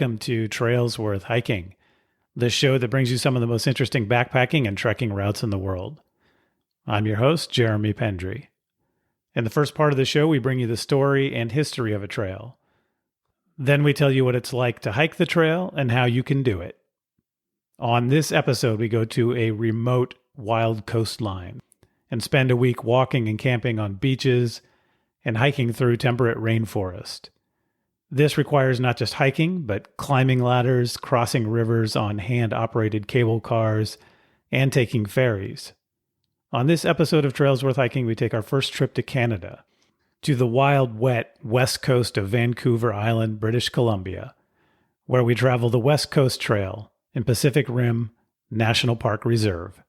welcome to Trails Worth Hiking, the show that brings you some of the most interesting backpacking and trekking routes in the world. I'm your host, Jeremy Pendry. In the first part of the show, we bring you the story and history of a trail. Then we tell you what it's like to hike the trail and how you can do it. On this episode, we go to a remote, wild coastline and spend a week walking and camping on beaches and hiking through temperate rainforest. This requires not just hiking, but climbing ladders, crossing rivers on hand-operated cable cars, and taking ferries. On this episode of Trails Worth Hiking, we take our first trip to Canada, to the wild, wet west coast of Vancouver Island, British Columbia, where we travel the West Coast Trail in Pacific Rim National Park Reserve.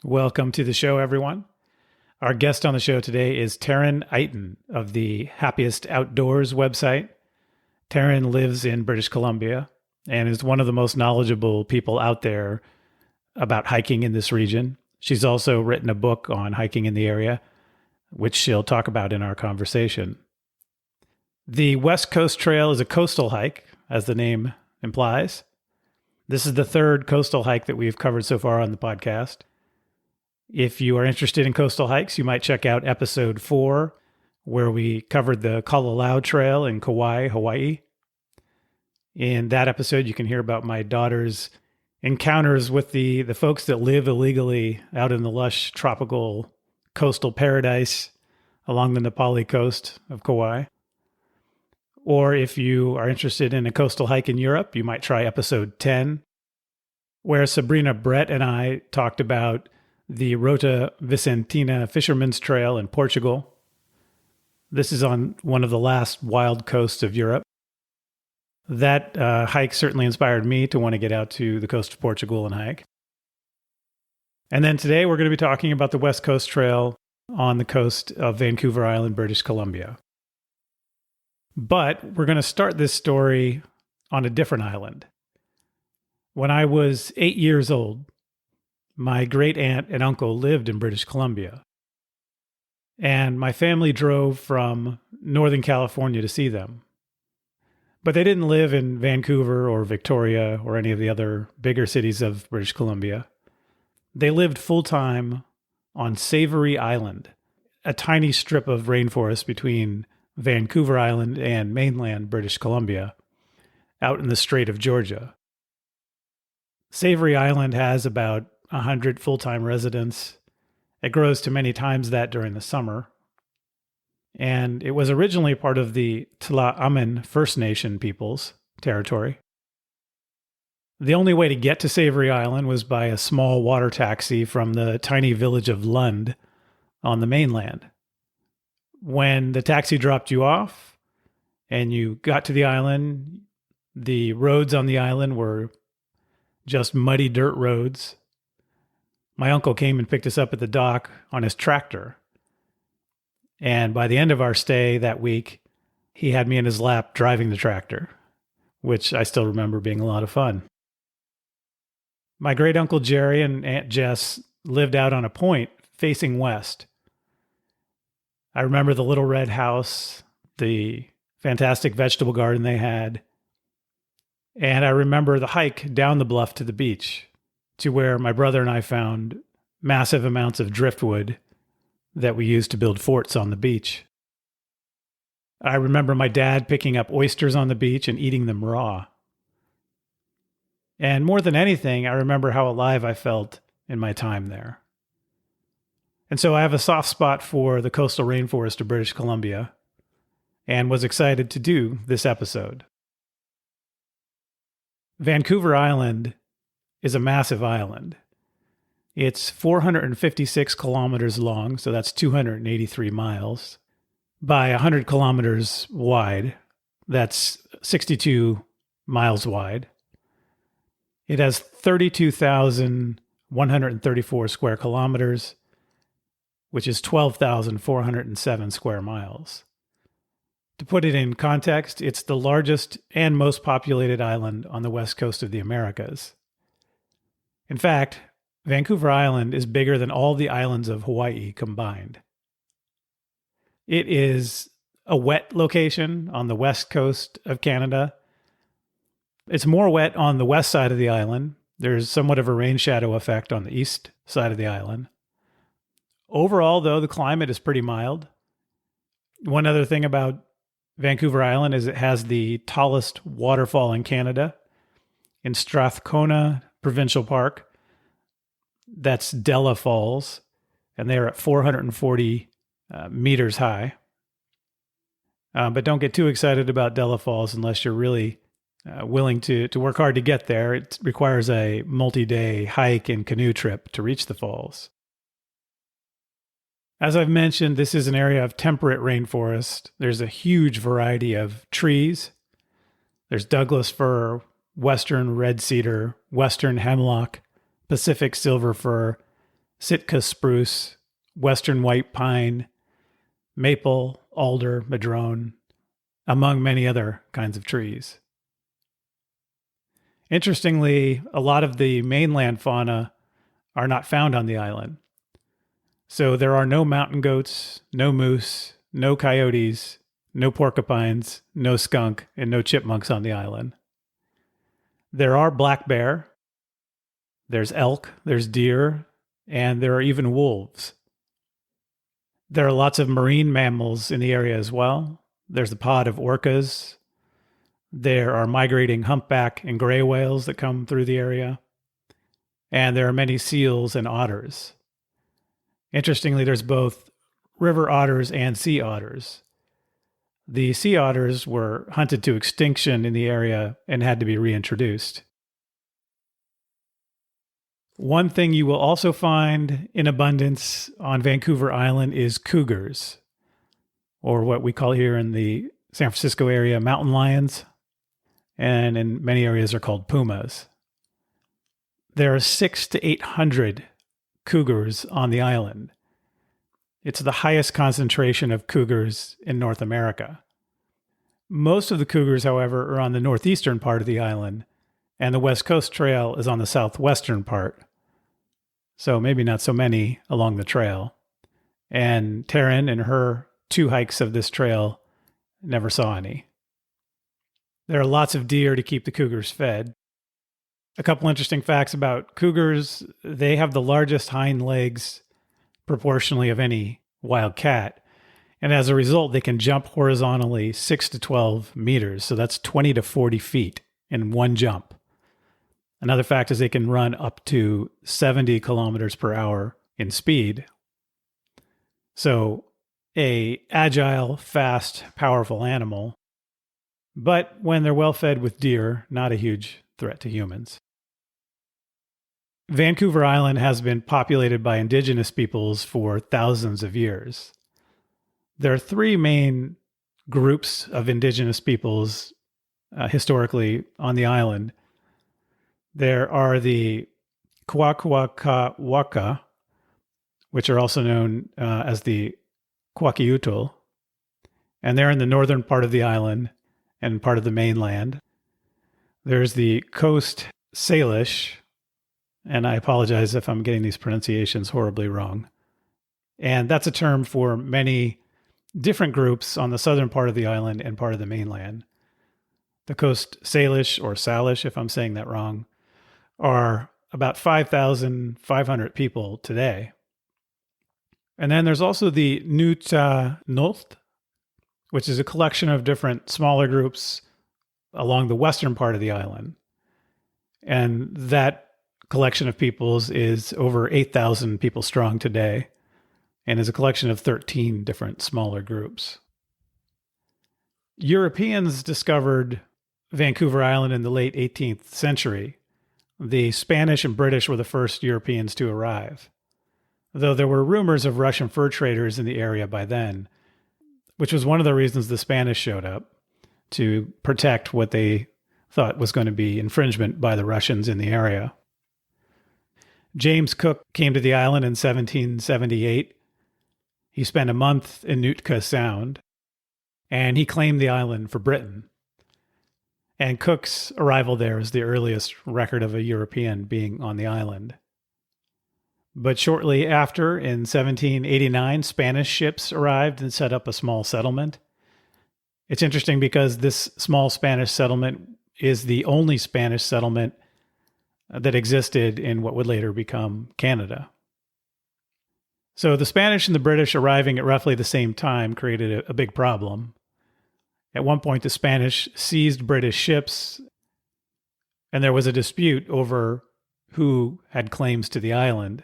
Welcome to the show, everyone. Our guest on the show today is Taryn Eyton of the Happiest Outdoors website. Taryn lives in British Columbia and is one of the most knowledgeable people out there about hiking in this region. She's also written a book on hiking in the area, which she'll talk about in our conversation. The West Coast Trail is a coastal hike, as the name implies. This is the third coastal hike that we've covered so far on the podcast. If you are interested in coastal hikes, you might check out episode 4, where we covered the Kalalau Trail in Kauai, Hawaii. In that episode, you can hear about my daughter's encounters with the folks that live illegally out in the lush tropical coastal paradise along the Nepali coast of Kauai. Or if you are interested in a coastal hike in Europe, you might try episode 10, where Sabrina Brett and I talked about the Rota Vicentina Fisherman's Trail in Portugal. This is on one of the last wild coasts of Europe. That hike certainly inspired me to want to get out to the coast of Portugal and hike. And then today we're going to be talking about the West Coast Trail on the coast of Vancouver Island, British Columbia. But we're going to start this story on a different island. When I was 8 years old, my great aunt and uncle lived in British Columbia, and my family drove from Northern California to see them. But they didn't live in Vancouver or Victoria or any of the other bigger cities of British Columbia. They lived full-time on Savory Island, a tiny strip of rainforest between Vancouver Island and mainland British Columbia, out in the Strait of Georgia. Savory Island has about 100 full-time residents. It grows to many times that during the summer. And it was originally part of the Tla'amin First Nation peoples territory. The only way to get to Savory Island was by a small water taxi from the tiny village of Lund on the mainland. When the taxi dropped you off and you got to the island, the roads on the island were just muddy dirt roads. My uncle came and picked us up at the dock on his tractor. And by the end of our stay that week, he had me in his lap driving the tractor, which I still remember being a lot of fun. My great uncle Jerry and Aunt Jess lived out on a point facing west. I remember the little red house, the fantastic vegetable garden they had, and I remember the hike down the bluff to the beach, to where my brother and I found massive amounts of driftwood that we used to build forts on the beach. I remember my dad picking up oysters on the beach and eating them raw. And more than anything, I remember how alive I felt in my time there. And so I have a soft spot for the coastal rainforest of British Columbia and was excited to do this episode. Vancouver Island is a massive island. It's 456 kilometers long, so that's 283 miles, by 100 kilometers wide. That's 62 miles wide. It has 32,134 square kilometers, which is 12,407 square miles. To put it in context, it's the largest and most populated island on the west coast of the Americas. In fact, Vancouver Island is bigger than all the islands of Hawaii combined. It is a wet location on the west coast of Canada. It's more wet on the west side of the island. There's somewhat of a rain shadow effect on the east side of the island. Overall, though, the climate is pretty mild. One other thing about Vancouver Island is it has the tallest waterfall in Canada in Strathcona Provincial Park. That's Della Falls, and they are at 440 meters high. But don't get too excited about Della Falls unless you're really willing to work hard to get there. It requires a multi-day hike and canoe trip to reach the falls. As I've mentioned, this is an area of temperate rainforest. There's a huge variety of trees. There's Douglas fir, western red cedar, western hemlock, Pacific silver fir, Sitka spruce, western white pine, maple, alder, madrone, among many other kinds of trees. Interestingly, a lot of the mainland fauna are not found on the island. So there are no mountain goats, no moose, no coyotes, no porcupines, no skunk, and no chipmunks on the island. There are black bear, there's elk, there's deer, and there are even wolves. There are lots of marine mammals in the area as well. There's a pod of orcas. There are migrating humpback and gray whales that come through the area. And there are many seals and otters. Interestingly, there's both river otters and sea otters. The sea otters were hunted to extinction in the area and had to be reintroduced. One thing you will also find in abundance on Vancouver Island is cougars, or what we call here in the San Francisco area, mountain lions, and in many areas are called pumas. There are 600 to 800 cougars on the island. It's the highest concentration of cougars in North America. Most of the cougars, however, are on the northeastern part of the island, and the West Coast Trail is on the southwestern part. So maybe not so many along the trail. And Taryn, in her 2 hikes of this trail, never saw any. There are lots of deer to keep the cougars fed. A couple interesting facts about cougars: they have the largest hind legs proportionally of any wild cat. And as a result, they can jump horizontally 6 to 12 meters. So that's 20 to 40 feet in one jump. Another fact is they can run up to 70 kilometers per hour in speed. So a agile, fast, powerful animal. But when they're well fed with deer, not a huge threat to humans. Vancouver Island has been populated by indigenous peoples for thousands of years. There are 3 main groups of indigenous peoples historically on the island. There are the Kwakwaka'wakw, which are also known as the Kwakiutl, and they're in the northern part of the island and part of the mainland. There's the Coast Salish, and I apologize if I'm getting these pronunciations horribly wrong. And that's a term for many different groups on the southern part of the island and part of the mainland. The Coast Salish, or Salish, if I'm saying that wrong, are about 5,500 people today. And then there's also the Nutanoth, which is a collection of different smaller groups along the western part of the island. And that collection of peoples is over 8,000 people strong today and is a collection of 13 different smaller groups. Europeans discovered Vancouver Island in the late 18th century. The Spanish and British were the first Europeans to arrive, though there were rumors of Russian fur traders in the area by then, which was one of the reasons the Spanish showed up, to protect what they thought was going to be infringement by the Russians in the area. James Cook came to the island in 1778. He spent a month in Nootka Sound. and he claimed the island for Britain. And Cook's arrival there is the earliest record of a European being on the island. But shortly after, in 1789, Spanish ships arrived and set up a small settlement. It's interesting because this small Spanish settlement is the only Spanish settlement that existed in what would later become Canada. So the Spanish and the British arriving at roughly the same time created a big problem. At one point, the Spanish seized British ships, and there was a dispute over who had claims to the island.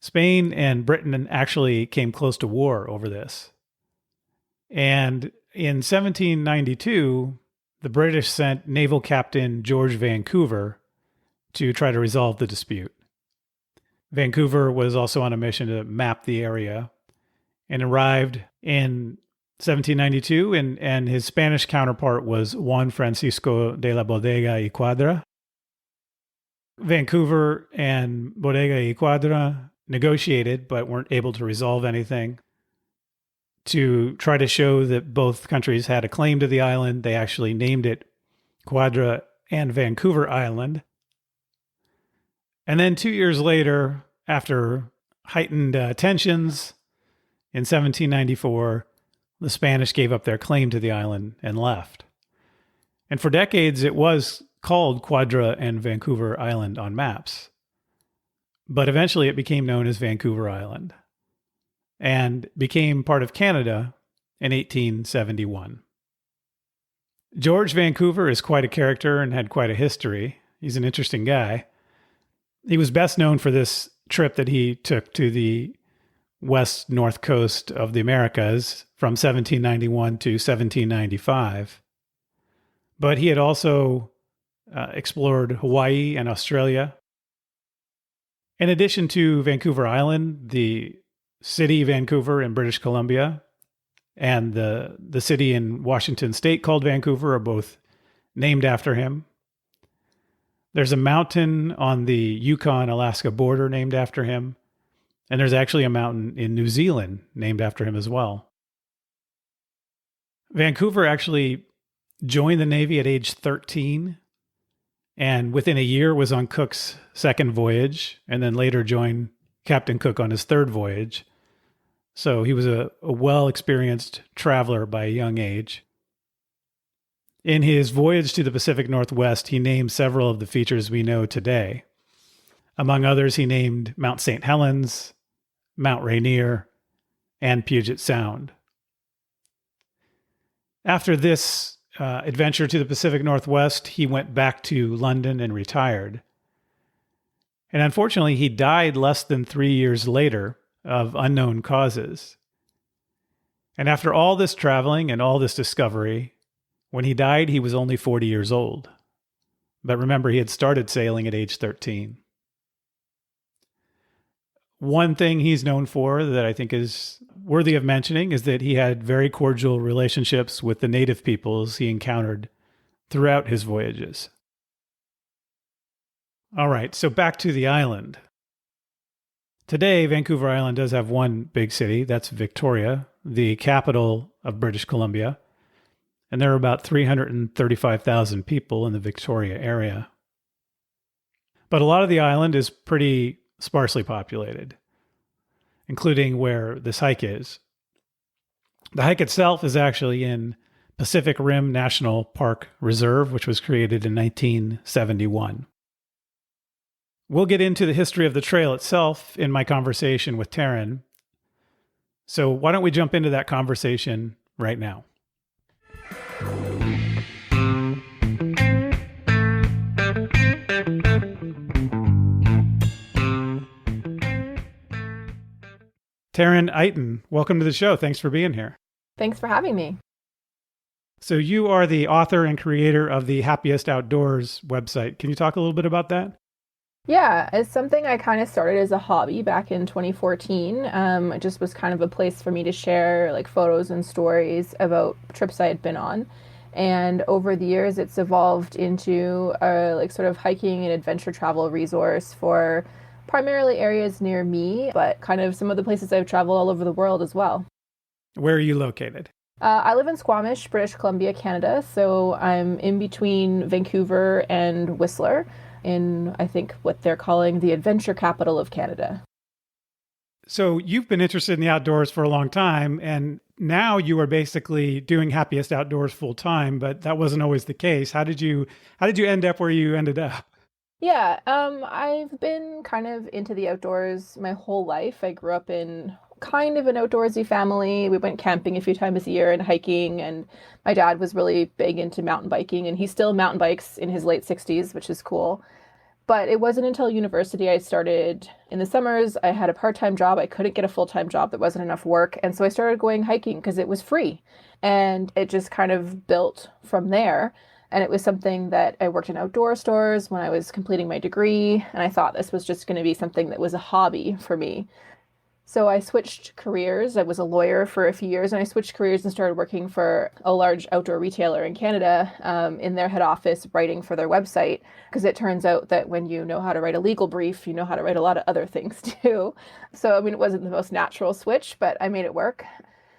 Spain and Britain actually came close to war over this. And in 1792, the British sent naval captain George Vancouver to try to resolve the dispute. Vancouver was also on a mission to map the area and arrived in 1792, and his Spanish counterpart was Juan Francisco de la Bodega y Cuadra. Vancouver and Bodega y Cuadra negotiated but weren't able to resolve anything. To try to show that both countries had a claim to the island, they actually named it Cuadra and Vancouver Island. And then 2 years later, after heightened tensions, in 1794, the Spanish gave up their claim to the island and left. And for decades, it was called Cuadra and Vancouver Island on maps. But eventually it became known as Vancouver Island and became part of Canada in 1871. George Vancouver is quite a character and had quite a history. He's an interesting guy. He was best known for this trip that he took to the west north coast of the Americas from 1791 to 1795. But he had also explored Hawaii and Australia. In addition to Vancouver Island, the city Vancouver in British Columbia and the city in Washington State called Vancouver are both named after him. There's a mountain on the Yukon-Alaska border named after him. And there's actually a mountain in New Zealand named after him as well. Vancouver actually joined the Navy at age 13, and within a year was on Cook's second voyage, and then later joined Captain Cook on his third voyage. So he was a well-experienced traveler by a young age. In his voyage to the Pacific Northwest, he named several of the features we know today. Among others, he named Mount St. Helens, Mount Rainier, and Puget Sound. After this adventure to the Pacific Northwest, he went back to London and retired. And unfortunately, he died less than 3 years later of unknown causes. And after all this traveling and all this discovery, when he died, he was only 40 years old. But remember, he had started sailing at age 13. One thing he's known for that I think is worthy of mentioning is that he had very cordial relationships with the native peoples he encountered throughout his voyages. All right, so back to the island. Today, Vancouver Island does have one big city, that's Victoria, the capital of British Columbia. And there are about 335,000 people in the Victoria area. But a lot of the island is pretty sparsely populated, including where this hike is. The hike itself is actually in Pacific Rim National Park Reserve, which was created in 1971. We'll get into the history of the trail itself in my conversation with Taryn. So why don't we jump into that conversation right now? Taryn Eyton, welcome to the show. Thanks for being here. Thanks for having me. So you are the author and creator of the Happiest Outdoors website. Can you talk a little bit about that? Yeah, it's something I kind of started as a hobby back in 2014. It just was kind of a place for me to share like photos and stories about trips I had been on. And over the years, it's evolved into a like sort of hiking and adventure travel resource for primarily areas near me, but kind of some of the places I've traveled all over the world as well. Where are you located? I live in Squamish, British Columbia, Canada. So I'm in between Vancouver and Whistler in, I think, what they're calling the adventure capital of Canada. So you've been interested in the outdoors for a long time, and now you are basically doing Happiest Outdoors full time, but that wasn't always the case. How did you end up where you ended up? Yeah, I've been kind of into the outdoors my whole life. I grew up in kind of an outdoorsy family. We went camping a few times a year and hiking, and my dad was really big into mountain biking, and he still mountain bikes in his late 60s, which is cool. But it wasn't until university I started in the summers. I had a part-time job. I couldn't get a full-time job. There wasn't enough work. And so I started going hiking because it was free. And it just kind of built from there. And it was something that I worked in outdoor stores when I was completing my degree. And I thought this was just going to be something that was a hobby for me. So I switched careers. I was a lawyer for a few years, and I switched careers and started working for a large outdoor retailer in Canada, in their head office, writing for their website. Because it turns out that when you know how to write a legal brief, you know how to write a lot of other things too. So, I mean, it wasn't the most natural switch, but I made it work.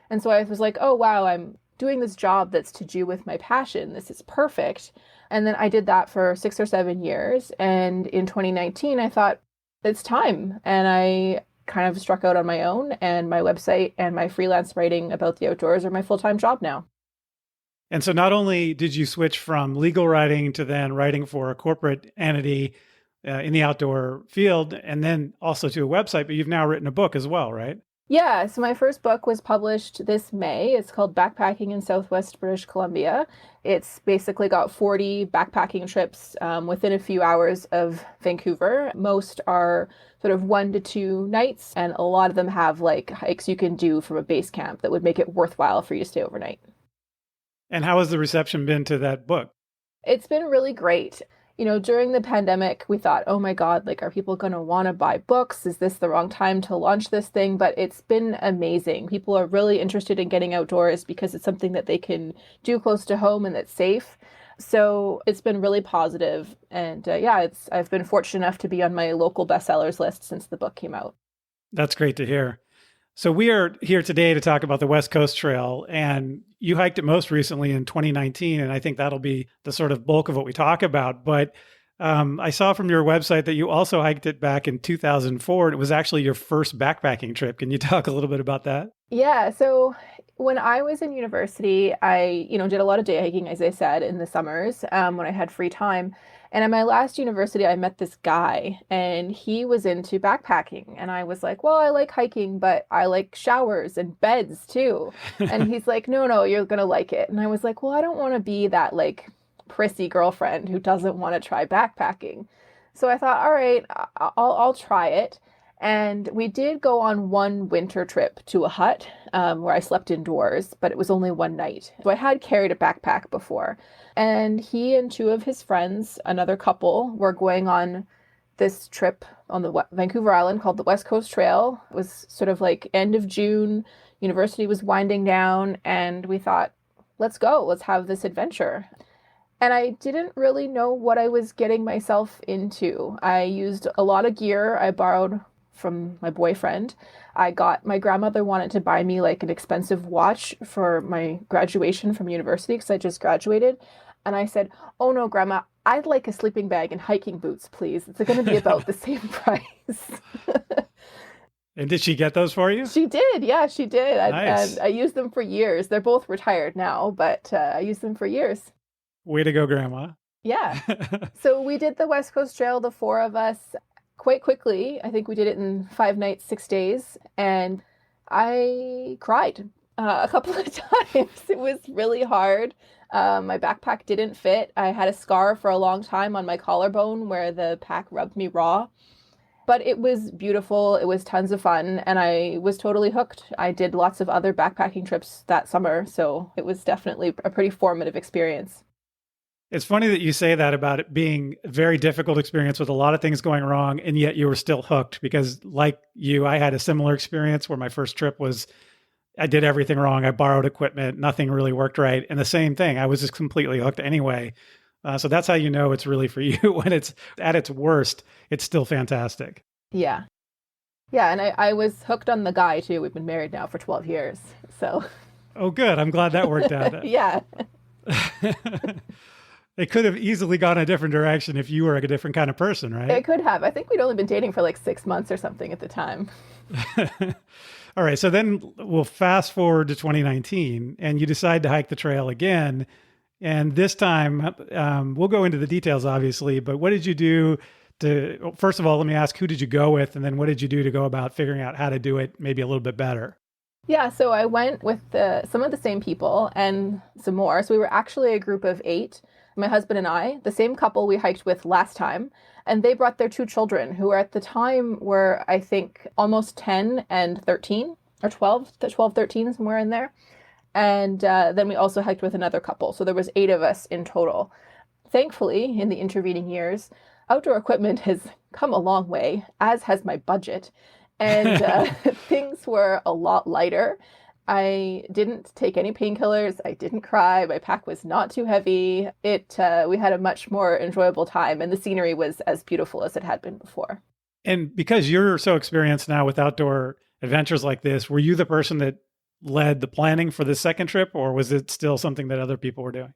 And so I was like, oh, wow, I'm doing this job that's to do with my passion. This is perfect. And then I did that for 6 or 7 years. And in 2019, I thought, it's time. And I kind of struck out on my own, and my website and my freelance writing about the outdoors are my full-time job now. And so not only did you switch from legal writing to then writing for a corporate entity in the outdoor field, and then also to a website, but you've now written a book as well, right? Yeah, so my first book was published this May. It's called Backpacking in Southwest British Columbia. It's basically got 40 backpacking trips within a few hours of Vancouver. Most are sort of 1 to 2 nights, and a lot of them have like hikes you can do from a base camp that would make it worthwhile for you to stay overnight. And how has the reception been to that book? It's been really great. During the pandemic, we thought, oh my God, like, are people going to want to buy books? Is this the wrong time to launch this thing? But it's been amazing. People are really interested in getting outdoors because it's something that they can do close to home and that's safe. So it's been really positive. And yeah, I've been fortunate enough to be on my local bestsellers list since the book came out. That's great to hear. So we are here today to talk about the West Coast Trail, and you hiked it most recently in 2019, and I think that'll be the sort of bulk of what we talk about. But I saw from your website that you also hiked it back in 2004, and it was actually your first backpacking trip. Can you talk a little bit about that? Yeah, so when I was in university, I, did a lot of day hiking, as I said, in the summers, when I had free time. And at my last university, I met this guy, and he was into backpacking. And I was like, well, I like hiking, but I like showers and beds too. And he's like, no, no, you're gonna like it. And I was like, well, I don't want to be that like prissy girlfriend who doesn't want to try backpacking. So I thought, all right, I'll try it. And we did go on one winter trip to a hut, where I slept indoors, but it was only one night. So I had carried a backpack before. And he and two of his friends, another couple, were going on this trip on the Vancouver Island called the West Coast Trail. It was sort of like end of June. University was winding down, and we thought, let's go, let's have this adventure. And I didn't really know what I was getting myself into. I used a lot of gear I borrowed from my boyfriend. My grandmother wanted to buy me like an expensive watch for my graduation from university because I just graduated. And I said, oh no, Grandma, I'd like a sleeping bag and hiking boots, please. It's going to be about the same price. And did she get those for you? She did. Yeah, she did. Nice. And I used them for years. They're both retired now, but I used them for years. Way to go, Grandma. Yeah. So we did the West Coast Trail, the four of us, quite quickly. I think we did it in 5 nights, 6 days. And I cried a couple of times. It was really hard. My backpack didn't fit. I had a scar for a long time on my collarbone where the pack rubbed me raw. But it was beautiful. It was tons of fun. And I was totally hooked. I did lots of other backpacking trips that summer. So it was definitely a pretty formative experience. It's funny that you say that about it being a very difficult experience with a lot of things going wrong, and yet you were still hooked because, like you, I had a similar experience where my first trip was, I did everything wrong. I borrowed equipment. Nothing really worked right. And the same thing, I was just completely hooked anyway. So that's how you know it's really for you. When it's at its worst, it's still fantastic. Yeah. Yeah. And I was hooked on the guy too. We've been married now for 12 years. So Oh, good. I'm glad that worked out. Yeah, They could have easily gone a different direction if you were a different kind of person, it right? could have. I think we'd only been dating for like 6 months or something at the time. All right. So then we'll fast forward to 2019 and you decide to hike the trail again. And this time, we'll go into the details, obviously, but what did you do to, first of all, let me ask, who did you go with? And then what did you do to go about figuring out how to do it maybe a little bit better? Yeah, so I went with some of the same people and some more. So we were actually a group of 8, my husband and I, the same couple we hiked with last time. And they brought their 2 children, who were at the time were, I think, almost 10 and 13 or 12, 13, somewhere in there. And then we also hiked with another couple. So there was 8 of us in total. Thankfully, in the intervening years, outdoor equipment has come a long way, as has my budget. And things were a lot lighter. I didn't take any painkillers. I didn't cry. My pack was not too heavy. We had a much more enjoyable time, and the scenery was as beautiful as it had been before. And because you're so experienced now with outdoor adventures like this, were you the person that led the planning for the second trip, or was it still something that other people were doing?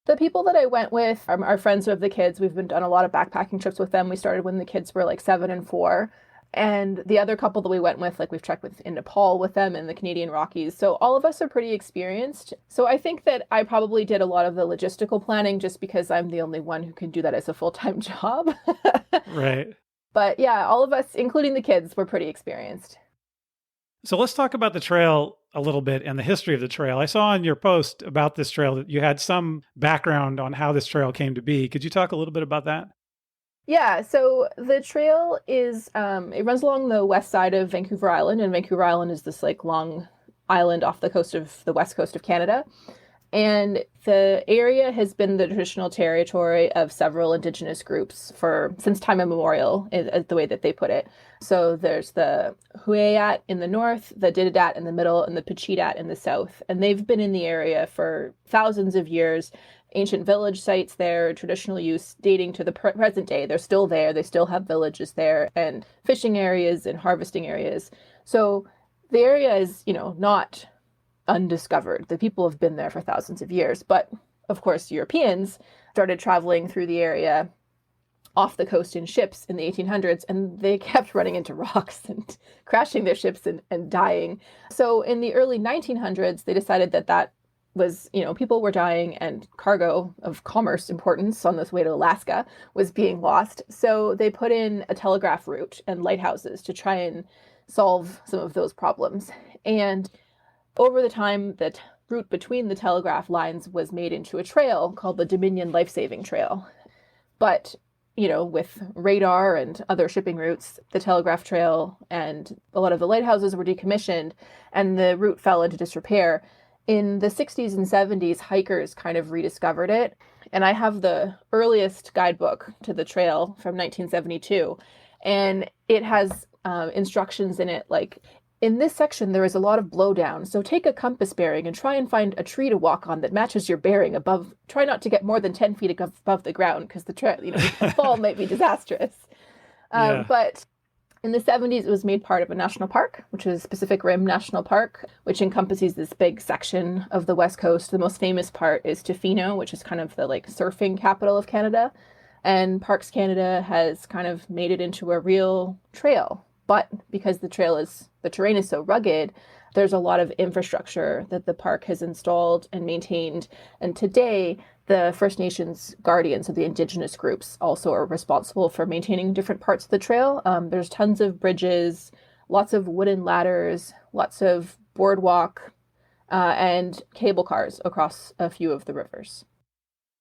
The people that I went with are friends of the kids. We've been done a lot of backpacking trips with them. We started when the kids were like 7 and 4. And the other couple that we went with, like we've trekked with in Nepal with them in the Canadian Rockies. So all of us are pretty experienced. So I think that I probably did a lot of the logistical planning just because I'm the only one who can do that as a full-time job. Right. But yeah, all of us, including the kids, were pretty experienced. So let's talk about the trail a little bit and the history of the trail. I saw in your post about this trail that you had some background on how this trail came to be. Could you talk a little bit about that? Yeah, so the trail is, it runs along the west side of Vancouver Island, and Vancouver Island is this like long island off the coast of the west coast of Canada. And the area has been the traditional territory of several indigenous groups since time immemorial, is the way that they put it. So there's the Huayat in the north, the Dididat in the middle, and the Pachidat in the south. And they've been in the area for thousands of years. Ancient village sites there, traditional use dating to the present day. They're still there. They still have villages there and fishing areas and harvesting areas. So the area is, not undiscovered. The people have been there for thousands of years. But of course, Europeans started traveling through the area off the coast in ships in the 1800s, and they kept running into rocks and crashing their ships and dying. So in the early 1900s, they decided that was, people were dying and cargo of commerce importance on this way to Alaska was being lost. So they put in a telegraph route and lighthouses to try and solve some of those problems. And over the time, that route between the telegraph lines was made into a trail called the Dominion Life-Saving Trail. But, with radar and other shipping routes, the telegraph trail and a lot of the lighthouses were decommissioned and the route fell into disrepair. In the 60s and 70s, hikers kind of rediscovered it. And I have the earliest guidebook to the trail from 1972. And it has instructions in it like, in this section, there is a lot of blowdown. So take a compass bearing and try and find a tree to walk on that matches your bearing above. Try not to get more than 10 feet above the ground because a fall might be disastrous. Yeah. But in the 70s, it was made part of a national park, which is Pacific Rim National Park, which encompasses this big section of the West Coast. The most famous part is Tofino, which is kind of the surfing capital of Canada. And Parks Canada has kind of made it into a real trail. But because the terrain is so rugged, there's a lot of infrastructure that the park has installed and maintained. And today, the First Nations guardians of the indigenous groups also are responsible for maintaining different parts of the trail. There's tons of bridges, lots of wooden ladders, lots of boardwalk, and cable cars across a few of the rivers.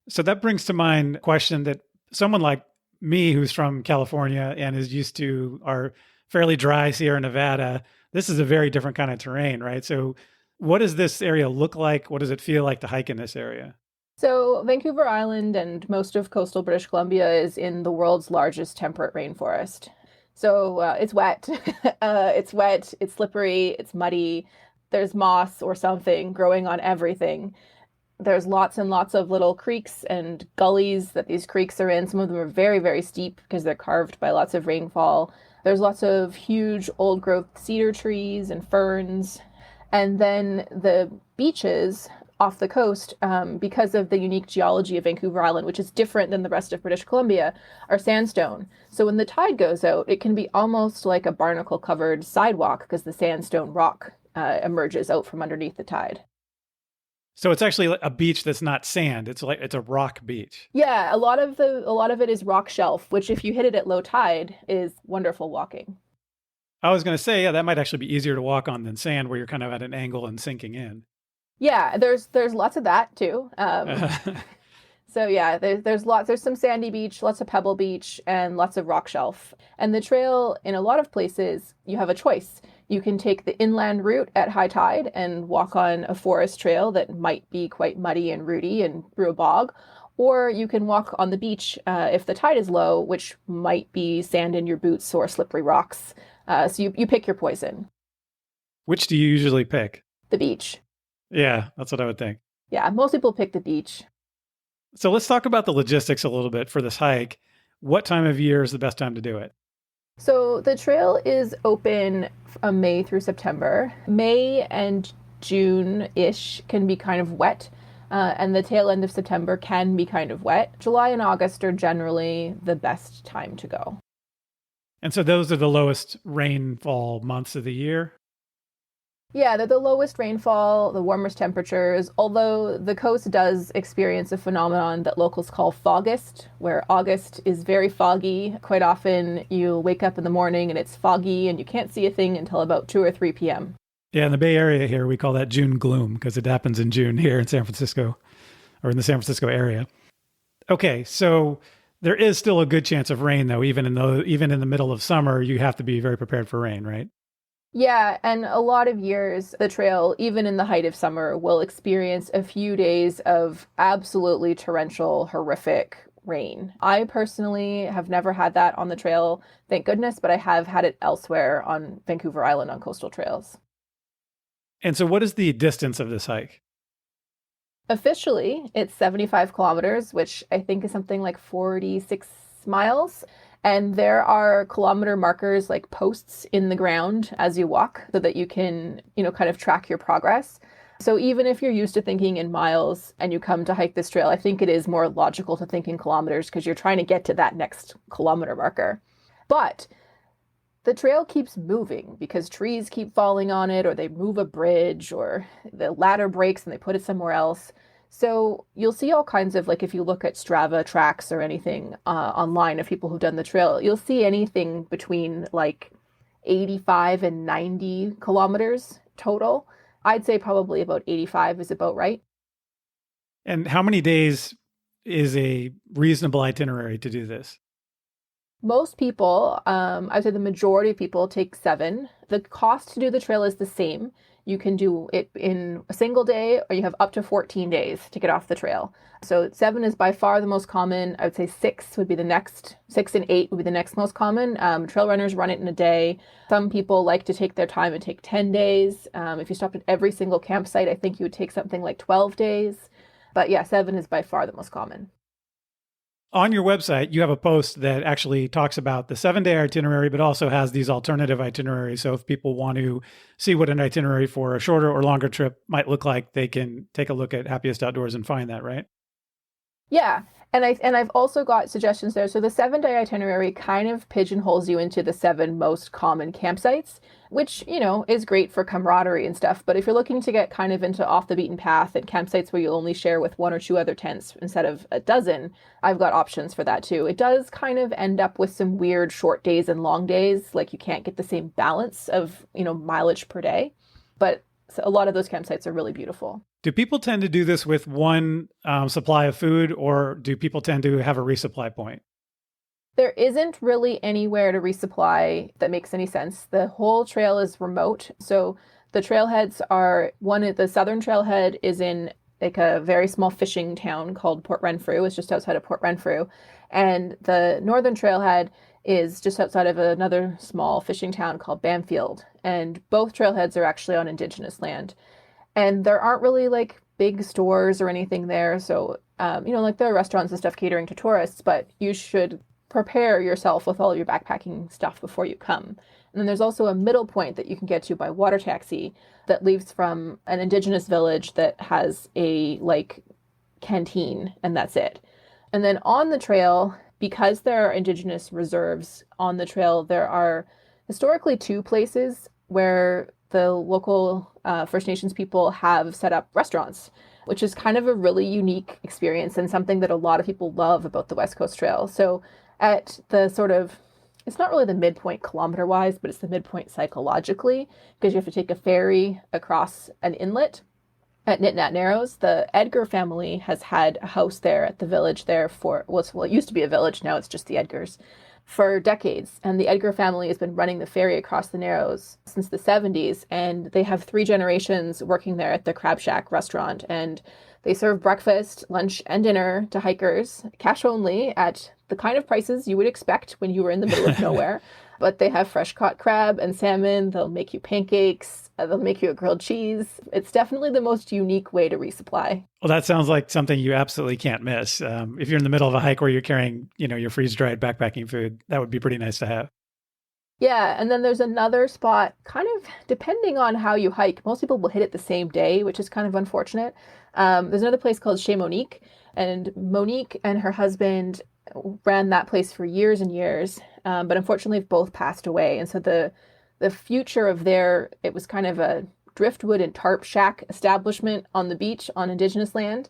So that brings to mind a question that someone like me, who's from California and is used to our fairly dry Sierra Nevada, this is a very different kind of terrain, right? So what does this area look like? What does it feel like to hike in this area? So Vancouver Island and most of coastal British Columbia is in the world's largest temperate rainforest. So it's wet. It's wet, it's slippery, it's muddy. There's moss or something growing on everything. There's lots and lots of little creeks and gullies that these creeks are in. Some of them are very, very steep because they're carved by lots of rainfall. There's lots of huge old growth cedar trees and ferns. And then the beaches off the coast, because of the unique geology of Vancouver Island, which is different than the rest of British Columbia, are sandstone. So when the tide goes out, it can be almost like a barnacle covered sidewalk because the sandstone rock emerges out from underneath the tide. So it's actually a beach that's not sand. It's a rock beach. Yeah, a lot of it is rock shelf, which if you hit it at low tide is wonderful walking. I was going to say, yeah, that might actually be easier to walk on than sand where you're kind of at an angle and sinking in. Yeah, there's lots of that too. So yeah, there's some sandy beach, lots of pebble beach, and lots of rock shelf. And the trail in a lot of places, you have a choice. You can take the inland route at high tide and walk on a forest trail that might be quite muddy and rooty and through a bog, or you can walk on the beach if the tide is low, which might be sand in your boots or slippery rocks. So you pick your poison. Which do you usually pick? The beach. Yeah, that's what I would think. Yeah, most people pick the beach. So let's talk about the logistics a little bit for this hike. What time of year is the best time to do it? So the trail is open from May through September. May and June-ish can be kind of wet, and the tail end of September can be kind of wet. July and August are generally the best time to go. And so those are the lowest rainfall months of the year? Yeah, they're the lowest rainfall, the warmest temperatures, although the coast does experience a phenomenon that locals call fogist, where August is very foggy. Quite often you wake up in the morning and it's foggy and you can't see a thing until about 2 or 3 p.m. Yeah, in the Bay Area here, we call that June gloom because it happens in June here in San Francisco or in the San Francisco area. Okay, so there is still a good chance of rain, though. Even in the middle of summer, you have to be very prepared for rain, right? Yeah, and a lot of years, the trail, even in the height of summer, will experience a few days of absolutely torrential, horrific rain. I personally have never had that on the trail, thank goodness, but I have had it elsewhere on Vancouver Island on coastal trails. And so what is the distance of this hike? Officially, it's 75 kilometers, which I think is something like 46 miles. And there are kilometer markers, like posts in the ground as you walk so that you can, kind of track your progress. So even if you're used to thinking in miles and you come to hike this trail, I think it is more logical to think in kilometers because you're trying to get to that next kilometer marker. But the trail keeps moving because trees keep falling on it, or they move a bridge, or the ladder breaks and they put it somewhere else. So you'll see all kinds of, like, if you look at Strava tracks or anything online of people who've done the trail, you'll see anything between like 85 and 90 kilometers total. I'd say probably about 85 is about right. And how many days is a reasonable itinerary to do this? Most people, I'd say the majority of people take 7. The cost to do the trail is the same. You can do it in a single day, or you have up to 14 days to get off the trail. So 7 is by far the most common. I would say 6 would be the next, 6 and 8 would be the next most common. Trail runners run it in a day. Some people like to take their time and take 10 days. If you stopped at every single campsite, I think you would take something like 12 days. But yeah, 7 is by far the most common. On your website, you have a post that actually talks about the 7-day itinerary, but also has these alternative itineraries. So if people want to see what an itinerary for a shorter or longer trip might look like, they can take a look at Happiest Outdoors and find that, right? Yeah. And I've also got suggestions there. So the 7-day itinerary kind of pigeonholes you into the 7 most common campsites, which, is great for camaraderie and stuff. But if you're looking to get kind of into off the beaten path and campsites where you only share with 1 or 2 other tents instead of a dozen, I've got options for that too. It does kind of end up with some weird short days and long days. Like you can't get the same balance of, mileage per day. But a lot of those campsites are really beautiful. Do people tend to do this with one supply of food, or do people tend to have a resupply point? There isn't really anywhere to resupply that makes any sense. The whole trail is remote. So the trailheads are the southern trailhead is in like a very small fishing town called Port Renfrew. It's just outside of Port Renfrew. And the northern trailhead is just outside of another small fishing town called Bamfield. And both trailheads are actually on Indigenous land. And there aren't really like big stores or anything there. So, like there are restaurants and stuff catering to tourists, but you should prepare yourself with all of your backpacking stuff before you come. And then there's also a middle point that you can get to by water taxi that leaves from an indigenous village that has a like canteen, and that's it. And then on the trail, because there are indigenous reserves on the trail, there are historically two places where the local First Nations people have set up restaurants, which is kind of a really unique experience and something that a lot of people love about the West Coast Trail. So at the sort of, it's not really the midpoint kilometer wise, but it's the midpoint psychologically, because you have to take a ferry across an inlet at Nitnat Narrows. The Edgar family has had a house there at the village there for, well, it used to be a village, now it's just the Edgars, for decades. And the Edgar family has been running the ferry across the Narrows since the 70s. And they have 3 generations working there at the Crab Shack restaurant. And they serve breakfast, lunch, and dinner to hikers, cash only, at the kind of prices you would expect when you were in the middle of nowhere. But they have fresh caught crab and salmon. They'll make you pancakes. They'll make you a grilled cheese. It's definitely the most unique way to resupply. Well, that sounds like something you absolutely can't miss. If you're in the middle of a hike where you're carrying, your freeze-dried backpacking food, that would be pretty nice to have. Yeah, and then there's another spot, kind of depending on how you hike. Most people will hit it the same day, which is kind of unfortunate. There's another place called Chez Monique, and Monique and her husband ran that place for years and years, but unfortunately both passed away. And so the future of it was kind of a driftwood and tarp shack establishment on the beach on Indigenous land.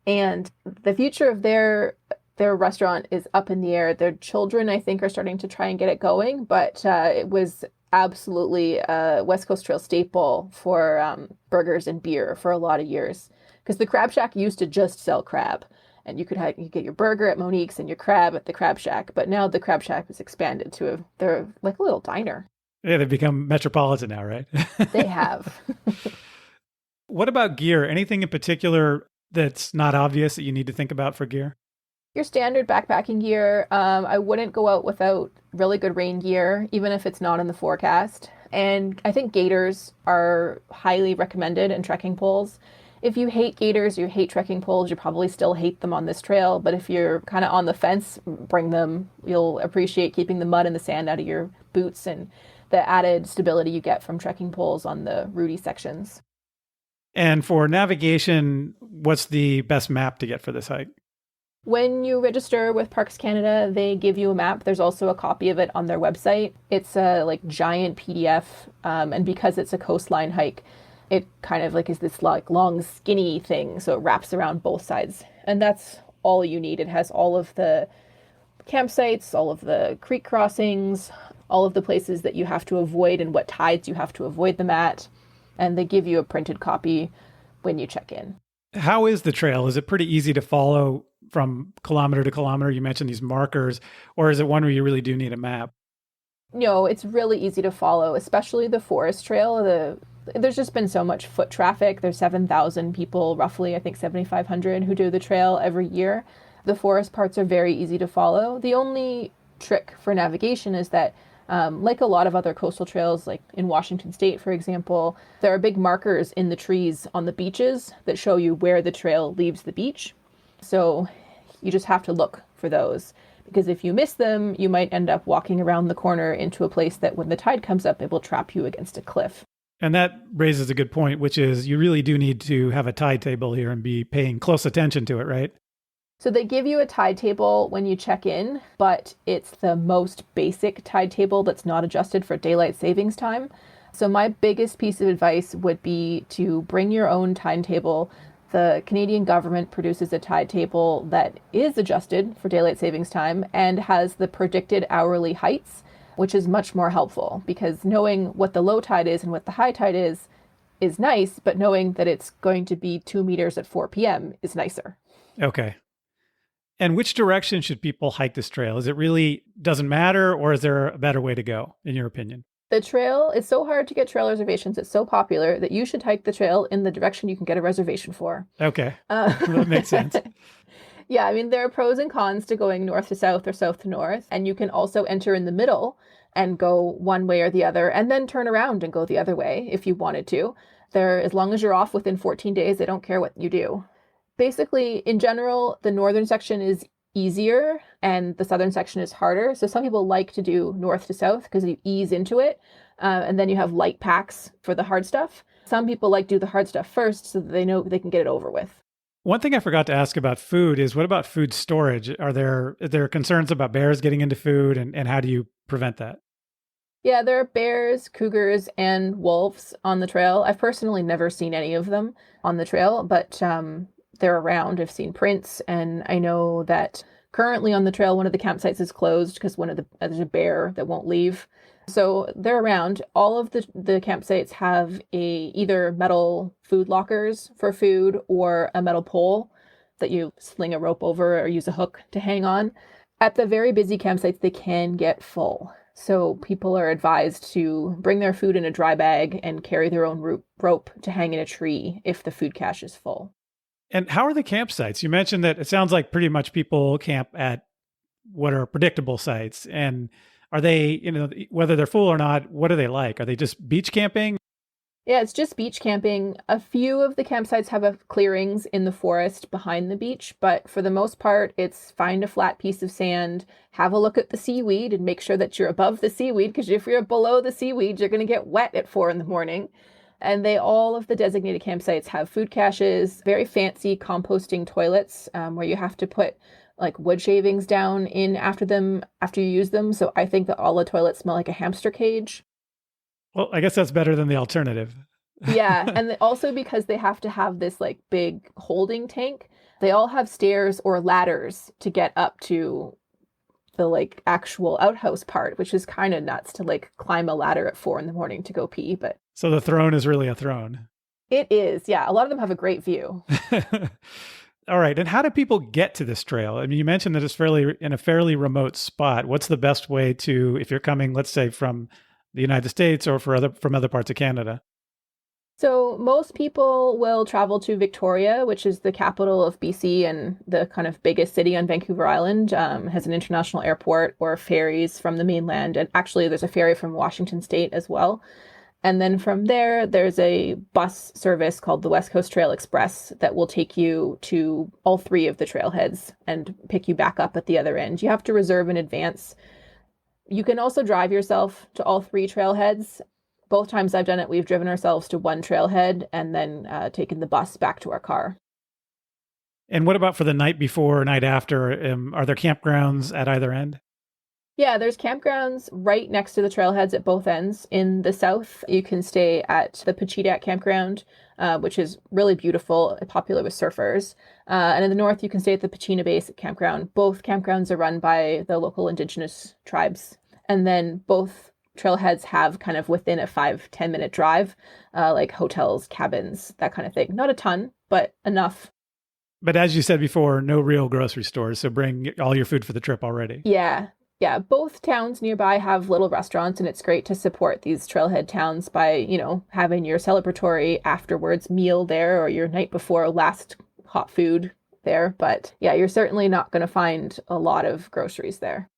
And the future of their restaurant is up in the air. Their children, I think, are starting to try and get it going, but it was absolutely a West Coast Trail staple for burgers and beer for a lot of years. Because the Crab Shack used to just sell crab. And you could get your burger at Monique's and your crab at the Crab Shack. But now the Crab Shack has expanded to they're like a little diner. Yeah, they've become metropolitan now, right? They have. What about gear? Anything in particular that's not obvious that you need to think about for gear? Your standard backpacking gear. I wouldn't go out without really good rain gear, even if it's not in the forecast. And I think gaiters are highly recommended, and trekking poles. If you hate gaiters, you hate trekking poles, you probably still hate them on this trail. But if you're kind of on the fence, bring them. You'll appreciate keeping the mud and the sand out of your boots and the added stability you get from trekking poles on the rooty sections. And for navigation, what's the best map to get for this hike? When you register with Parks Canada, they give you a map. There's also a copy of it on their website. It's a giant PDF, and because it's a coastline hike, it kind of is this long skinny thing, so it wraps around both sides. And that's all you need. It has all of the campsites, all of the creek crossings, all of the places that you have to avoid and what tides you have to avoid them at. And they give you a printed copy when you check in. How is the trail? Is it pretty easy to follow from kilometer to kilometer? You mentioned these markers, or is it one where you really do need a map? No, it's really easy to follow, especially the forest trail. There's just been so much foot traffic. There's 7,000 people, roughly, I think 7,500, who do the trail every year. The forest parts are very easy to follow. The only trick for navigation is that, like a lot of other coastal trails, like in Washington State, for example, there are big markers in the trees on the beaches that show you where the trail leaves the beach. So you just have to look for those, because if you miss them, you might end up walking around the corner into a place that when the tide comes up, it will trap you against a cliff. And that raises a good point, which is you really do need to have a tide table here and be paying close attention to it, right? So they give you a tide table when you check in, but it's the most basic tide table that's not adjusted for daylight savings time. So my biggest piece of advice would be to bring your own tide table. The Canadian government produces a tide table that is adjusted for daylight savings time and has the predicted hourly heights, which is much more helpful, because knowing what the low tide is and what the high tide is nice, but knowing that it's going to be 2 meters at 4 p.m. is nicer. Okay. And which direction should people hike this trail? Is it really doesn't matter, or is there a better way to go, in your opinion? The trail is so hard to get trail reservations. It's so popular that you should hike the trail in the direction you can get a reservation for. Okay. That makes sense. Yeah, I mean, there are pros and cons to going north to south or south to north. And you can also enter in the middle and go one way or the other, and then turn around and go the other way if you wanted to. As long as you're off within 14 days, they don't care what you do. Basically, in general, the northern section is easier and the southern section is harder. So some people like to do north to south because you ease into it. And then you have light packs for the hard stuff. Some people like to do the hard stuff first so that they know they can get it over with. One thing I forgot to ask about food is what about food storage? Are there concerns about bears getting into food and how do you prevent that? Yeah, there are bears, cougars, and wolves on the trail. I've personally never seen any of them on the trail, but they're around. I've seen prints, and I know that currently on the trail, one of the campsites is closed because there's a bear that won't leave. So they're around. All of the campsites have either metal food lockers for food or a metal pole that you sling a rope over or use a hook to hang on. At the very busy campsites, they can get full. So people are advised to bring their food in a dry bag and carry their own rope to hang in a tree if the food cache is full. And how are the campsites? You mentioned that it sounds like pretty much people camp at what are predictable sites. And are they, whether they're full or not, what are they like? Are they just beach camping? Yeah, it's just beach camping. A few of the campsites have clearings in the forest behind the beach, but for the most part, it's find a flat piece of sand, have a look at the seaweed, and make sure that you're above the seaweed, because if you're below the seaweed, you're going to get wet at 4 a.m. And all of the designated campsites have food caches, very fancy composting toilets where you have to put like wood shavings down in after you use them. So I think that all the toilets smell like a hamster cage. Well, I guess that's better than the alternative. Yeah, and also because they have to have this like big holding tank, they all have stairs or ladders to get up to the like actual outhouse part, which is kind of nuts to like climb a ladder at 4 a.m. to go pee, but So the throne is really a throne. it is. Yeah, a lot of them have a great view. All right. And how do people get to this trail? I mean, you mentioned that it's in a fairly remote spot. What's the best way to, if you're coming, let's say from the United States or from other parts of Canada? So most people will travel to Victoria, which is the capital of BC and the kind of biggest city on Vancouver Island. Has an international airport or ferries from the mainland. And actually, there's a ferry from Washington State as well. And then from there, there's a bus service called the West Coast Trail Express that will take you to all three of the trailheads and pick you back up at the other end. You have to reserve in advance. You can also drive yourself to all three trailheads. Both times I've done it, we've driven ourselves to one trailhead and then taken the bus back to our car. And what about for the night before or night after? Are there campgrounds at either end? Yeah, there's campgrounds right next to the trailheads at both ends. In the south, you can stay at the Pacheedack campground, which is really beautiful, popular with surfers. And in the north, you can stay at the Pachena Base campground. Both campgrounds are run by the local indigenous tribes. And then both trailheads have kind of within a 5-10 minute drive, like hotels, cabins, that kind of thing. Not a ton, but enough. But as you said before, no real grocery stores. So bring all your food for the trip already. Yeah. Yeah, both towns nearby have little restaurants, and it's great to support these trailhead towns by, having your celebratory afterwards meal there or your night before last hot food there. But yeah, you're certainly not going to find a lot of groceries there.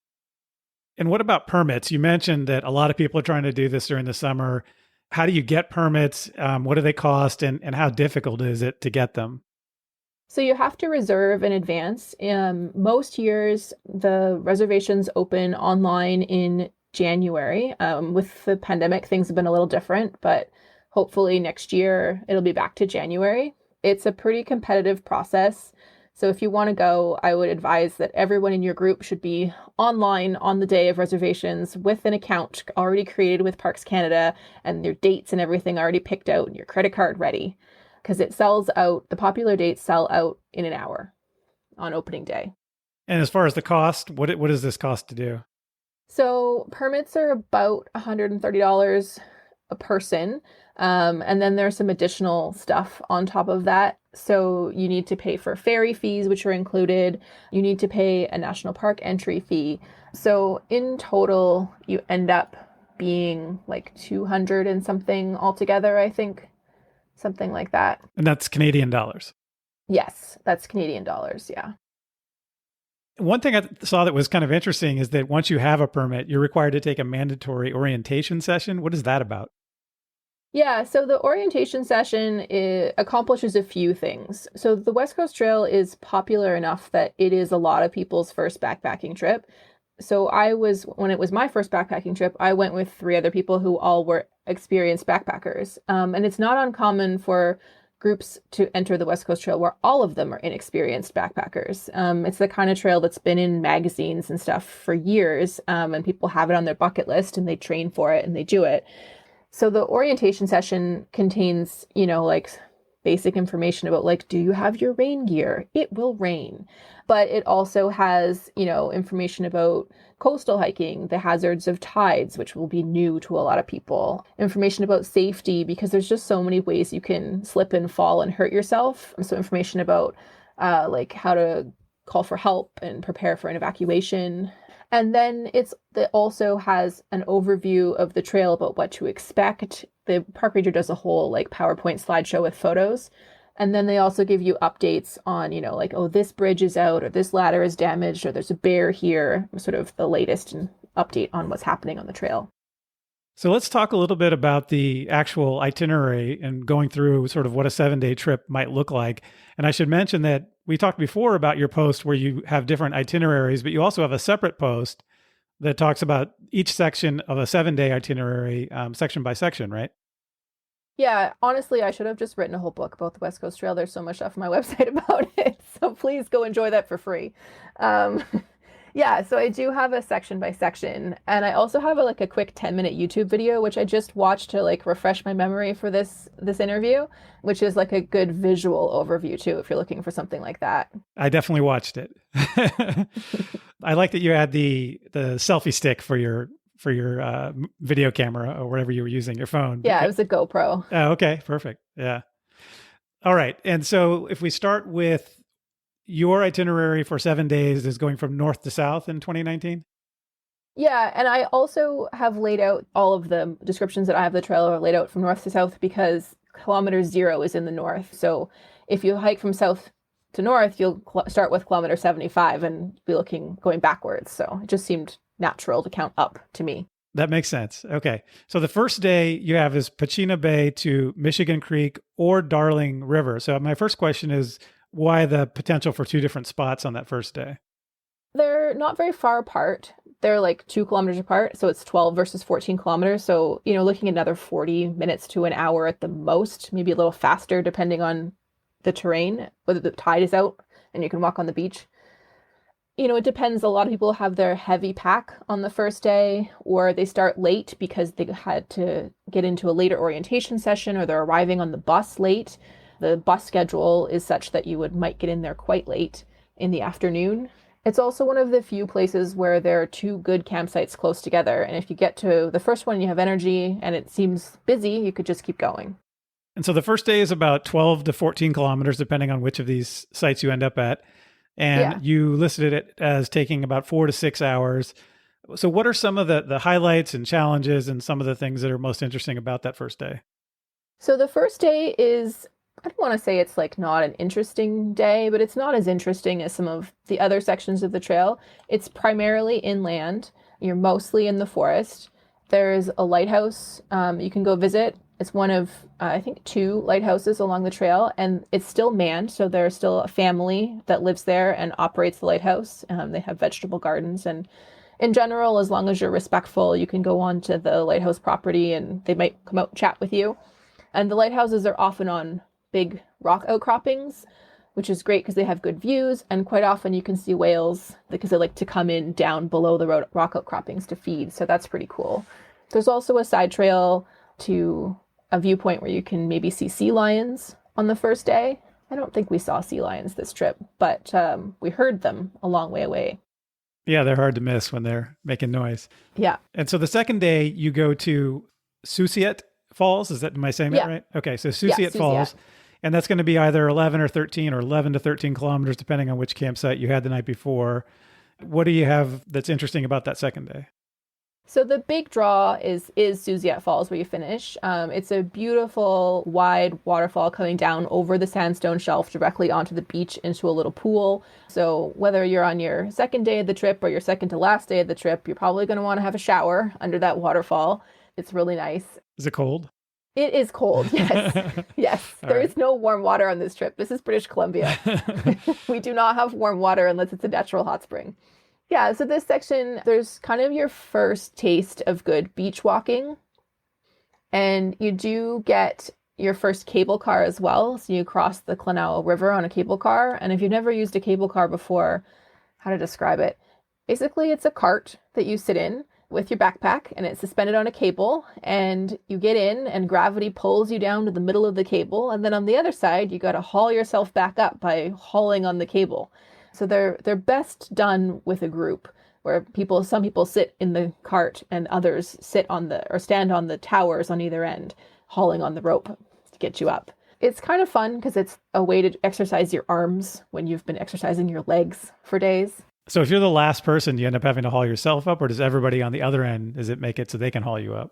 And what about permits? You mentioned that a lot of people are trying to do this during the summer. How do you get permits? What do they cost? And how difficult is it to get them? So you have to reserve in advance. Most years, the reservations open online in January. With the pandemic, things have been a little different, but hopefully next year it'll be back to January. It's a pretty competitive process. So if you want to go, I would advise that everyone in your group should be online on the day of reservations with an account already created with Parks Canada and your dates and everything already picked out and your credit card ready. Because it sells out, the popular dates sell out in an hour on opening day. And as far as the cost, what does this cost to do? So permits are about $130 a person. And then there's some additional stuff on top of that. So you need to pay for ferry fees, which are included. You need to pay a national park entry fee. So in total, you end up being like 200 and something altogether, I think. Something like that. And that's Canadian dollars. Yes, that's Canadian dollars. Yeah. One thing I saw that was kind of interesting is that once you have a permit, you're required to take a mandatory orientation session. What is that about? Yeah, so the orientation session accomplishes a few things. So the West Coast Trail is popular enough that it is a lot of people's first backpacking trip. So when it was my first backpacking trip, I went with three other people who all were experienced backpackers. And it's not uncommon for groups to enter the West Coast Trail where all of them are inexperienced backpackers. It's the kind of trail that's been in magazines and stuff for years, and people have it on their bucket list and they train for it and they do it. So the orientation session contains, like basic information about like, do you have your rain gear? It will rain. But it also has, information about coastal hiking, the hazards of tides, which will be new to a lot of people, information about safety, because there's just so many ways you can slip and fall and hurt yourself. So information about like how to call for help and prepare for an evacuation. And then it also has an overview of the trail about what to expect. The park ranger does a whole like PowerPoint slideshow with photos. And then they also give you updates on, like, oh, this bridge is out or this ladder is damaged or there's a bear here, sort of the latest and update on what's happening on the trail. So let's talk a little bit about the actual itinerary and going through sort of what a 7-day trip might look like. And I should mention that we talked before about your post where you have different itineraries, but you also have a separate post that talks about each section of a 7-day itinerary, section by section, right? Yeah, honestly, I should have just written a whole book about the West Coast Trail. There's so much stuff on my website about it. So please go enjoy that for free. Um, Yeah, so I do have a section by section, and I also have a quick 10-minute YouTube video which I just watched to like refresh my memory for this interview, which is like a good visual overview too if you're looking for something like that. I definitely watched it. I like that you had the selfie stick for your video camera or whatever you were using, your phone. Yeah, it was a GoPro. Oh, okay, perfect. Yeah. All right. And so if we start with your itinerary for 7 days is going from north to south in 2019? Yeah, and I also have laid out all of the descriptions that I have the trail are laid out from north to south because kilometer 0 is in the north. So if you hike from south to north, you'll start with kilometer 75 and be going backwards. So it just seemed natural to count up to me. That makes sense. Okay. So the first day you have is Pachina Bay to Michigan Creek or Darling River. So my first question is, why the potential for two different spots on that first day? They're not very far apart. They're like 2 kilometers apart. So it's 12 versus 14 kilometers. So, looking at another 40 minutes to an hour at the most, maybe a little faster depending on the terrain, whether the tide is out and you can walk on the beach. It depends. A lot of people have their heavy pack on the first day, or they start late because they had to get into a later orientation session, or they're arriving on the bus late. The bus schedule is such that you might get in there quite late in the afternoon. It's also one of the few places where there are 2 good campsites close together. And if you get to the first one, you have energy and it seems busy, you could just keep going. And so the first day is about 12 to 14 kilometers, depending on which of these sites you end up at. And you listed it as taking about 4 to 6 hours. So what are some of the highlights and challenges and some of the things that are most interesting about that first day? So the first day is, I don't want to say it's like not an interesting day, but it's not as interesting as some of the other sections of the trail. It's primarily inland. You're mostly in the forest. There's a lighthouse you can go visit. It's one of, I think, 2 lighthouses along the trail, and it's still manned. So there's still a family that lives there and operates the lighthouse. They have vegetable gardens. And in general, as long as you're respectful, you can go on to the lighthouse property and they might come out and chat with you. And the lighthouses are often on big rock outcroppings, which is great because they have good views. And quite often you can see whales because they like to come in down below the rock outcroppings to feed. So that's pretty cool. There's also a side trail to a viewpoint where you can maybe see sea lions on the first day. I don't think we saw sea lions this trip, but we heard them a long way away. Yeah, they're hard to miss when they're making noise. Yeah. And so the second day you go to Susiet Falls. Am I saying that right? Okay, so Susiet Falls. And that's going to be either 11 or 13 or 11 to 13 kilometers, depending on which campsite you had the night before. What do you have that's interesting about that second day? So the big draw is Susiet Falls where you finish. It's a beautiful, wide waterfall coming down over the sandstone shelf directly onto the beach into a little pool. So whether you're on your second day of the trip or your second to last day of the trip, you're probably going to want to have a shower under that waterfall. It's really nice. Is it cold? It is cold, yes. Yes, All there right. is no warm water on this trip. This is British Columbia. We do not have warm water unless it's a natural hot spring. Yeah, so this section, there's kind of your first taste of good beach walking. And you do get your first cable car as well. So you cross the Clenau River on a cable car. And if you've never used a cable car before, how to describe it? Basically, it's a cart that you sit in with your backpack and it's suspended on a cable. And you get in, and gravity pulls you down to the middle of the cable. And then on the other side, you got to haul yourself back up by hauling on the cable. So they're best done with a group where some people sit in the cart and others sit on the or stand on the towers on either end, hauling on the rope to get you up. It's kind of fun because it's a way to exercise your arms when you've been exercising your legs for days. So if you're the last person, you end up having to haul yourself up, or does everybody on the other end, does it make it so they can haul you up?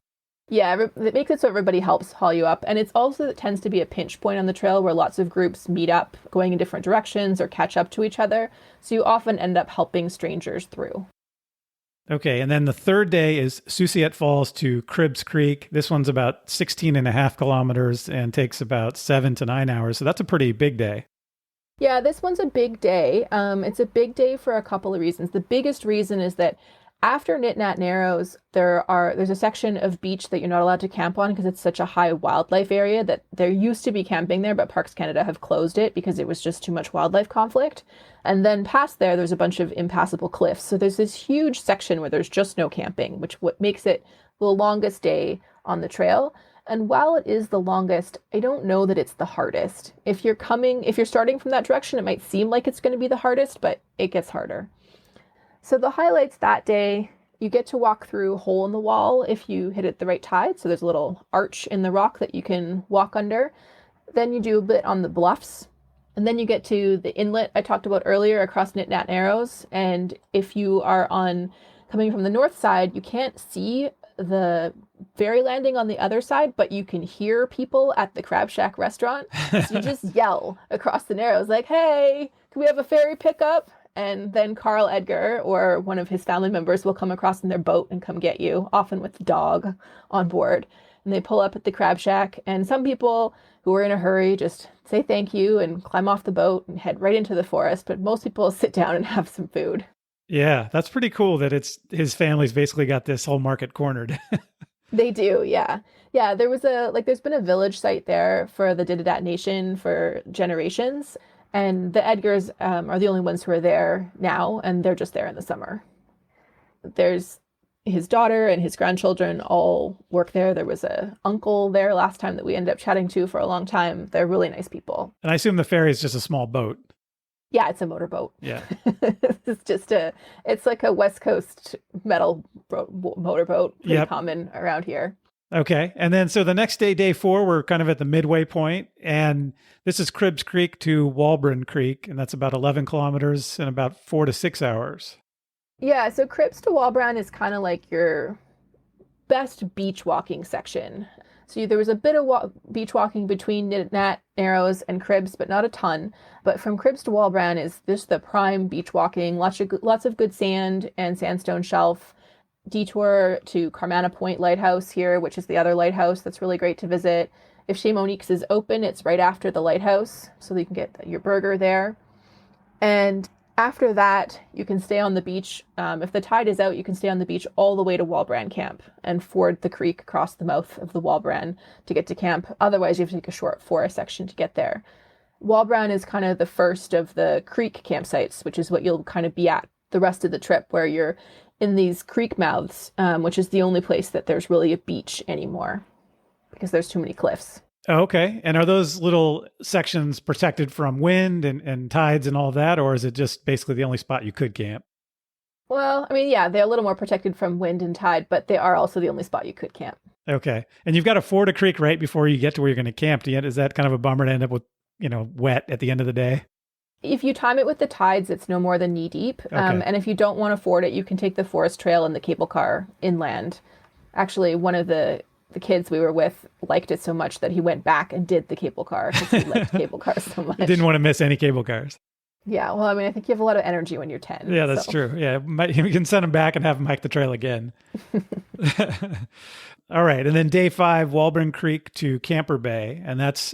Yeah, it makes it so everybody helps haul you up. And it tends to be a pinch point on the trail where lots of groups meet up going in different directions or catch up to each other. So you often end up helping strangers through. Okay, and then the third day is Suciet Falls to Cribbs Creek. This one's about 16 and a half kilometers and takes about 7 to 9 hours. So that's a pretty big day. Yeah, this one's a big day. It's a big day for a couple of reasons. The biggest reason is that after Nitnat Narrows, there's a section of beach that you're not allowed to camp on because it's such a high wildlife area that there used to be camping there, but Parks Canada have closed it because it was just too much wildlife conflict. And then past there's a bunch of impassable cliffs. So there's this huge section where there's just no camping, which what makes it the longest day on the trail. And while it is the longest, I don't know that it's the hardest. If you're starting from that direction, it might seem like it's going to be the hardest, but it gets harder. So the highlights that day, you get to walk through a hole in the wall if you hit it at the right tide. So there's a little arch in the rock that you can walk under. Then you do a bit on the bluffs. And then you get to the inlet I talked about earlier across Nitnat Narrows. And if you are coming from the north side, you can't see the ferry landing on the other side, but you can hear people at the Crab Shack restaurant. So you just yell across the Narrows like, hey, can we have a ferry pickup? And then Carl Edgar or one of his family members will come across in their boat and come get you, often with the dog on board. And they pull up at the Crab Shack. And some people who are in a hurry just say thank you and climb off the boat and head right into the forest. But most people sit down and have some food. Yeah, that's pretty cool that his family's basically got this whole market cornered. They do, yeah. Yeah, there's been a village site there for the Didadat Nation for generations. And the Edgars are the only ones who are there now, and they're just there in the summer. There's his daughter and his grandchildren all work there. There was a uncle there last time that we ended up chatting to for a long time. They're really nice people. And I assume the ferry is just a small boat. Yeah, it's a motorboat. Yeah. It's like a West Coast metal motorboat, pretty Yep. common around here. Okay. And then, so the next day, day 4, we're kind of at the midway point, and this is Cribbs Creek to Walbran Creek, and that's about 11 kilometers in about 4 to 6 hours. Yeah, so Cribbs to Walbran is kind of like your best beach walking section. So there was a bit of beach walking between Nat Narrows and Cribbs, but not a ton. But from Cribbs to Walbran is just the prime beach walking, lots of good sand and sandstone shelf. Detour to Carmana Point Lighthouse here, which is the other lighthouse that's really great to visit. If Chez Monique's is open, it's right after the lighthouse, so that you can get your burger there. And after that, you can stay on the beach. If the tide is out, you can stay on the beach all the way to Walbran Camp and ford the creek across the mouth of the Walbran to get to camp. Otherwise, you have to take a short forest section to get there. Walbran is kind of the first of the creek campsites, which is what you'll kind of be at the rest of the trip, where you're in these creek mouths, which is the only place that there's really a beach anymore because there's too many cliffs. Oh, okay. And are those little sections protected from wind and tides and all that, or is it just basically the only spot you could camp? Well, I mean, yeah, they're a little more protected from wind and tide, but they are also the only spot you could camp. Okay. And you've got to ford a creek right before you get to where you're going to camp. Is that kind of a bummer to end up with, wet at the end of the day? If you time it with the tides, it's no more than knee deep. Okay. And if you don't want to ford it, you can take the forest trail and the cable car inland. Actually, one of the kids we were with liked it so much that he went back and did the cable car because he liked cable cars so much. Didn't want to miss any cable cars. Yeah, well, I mean, I think you have a lot of energy when you're 10. Yeah, that's So, true. Yeah, we can send them back and have them hike the trail again. All right. And then day 5, Walburn Creek to Camper Bay. And that's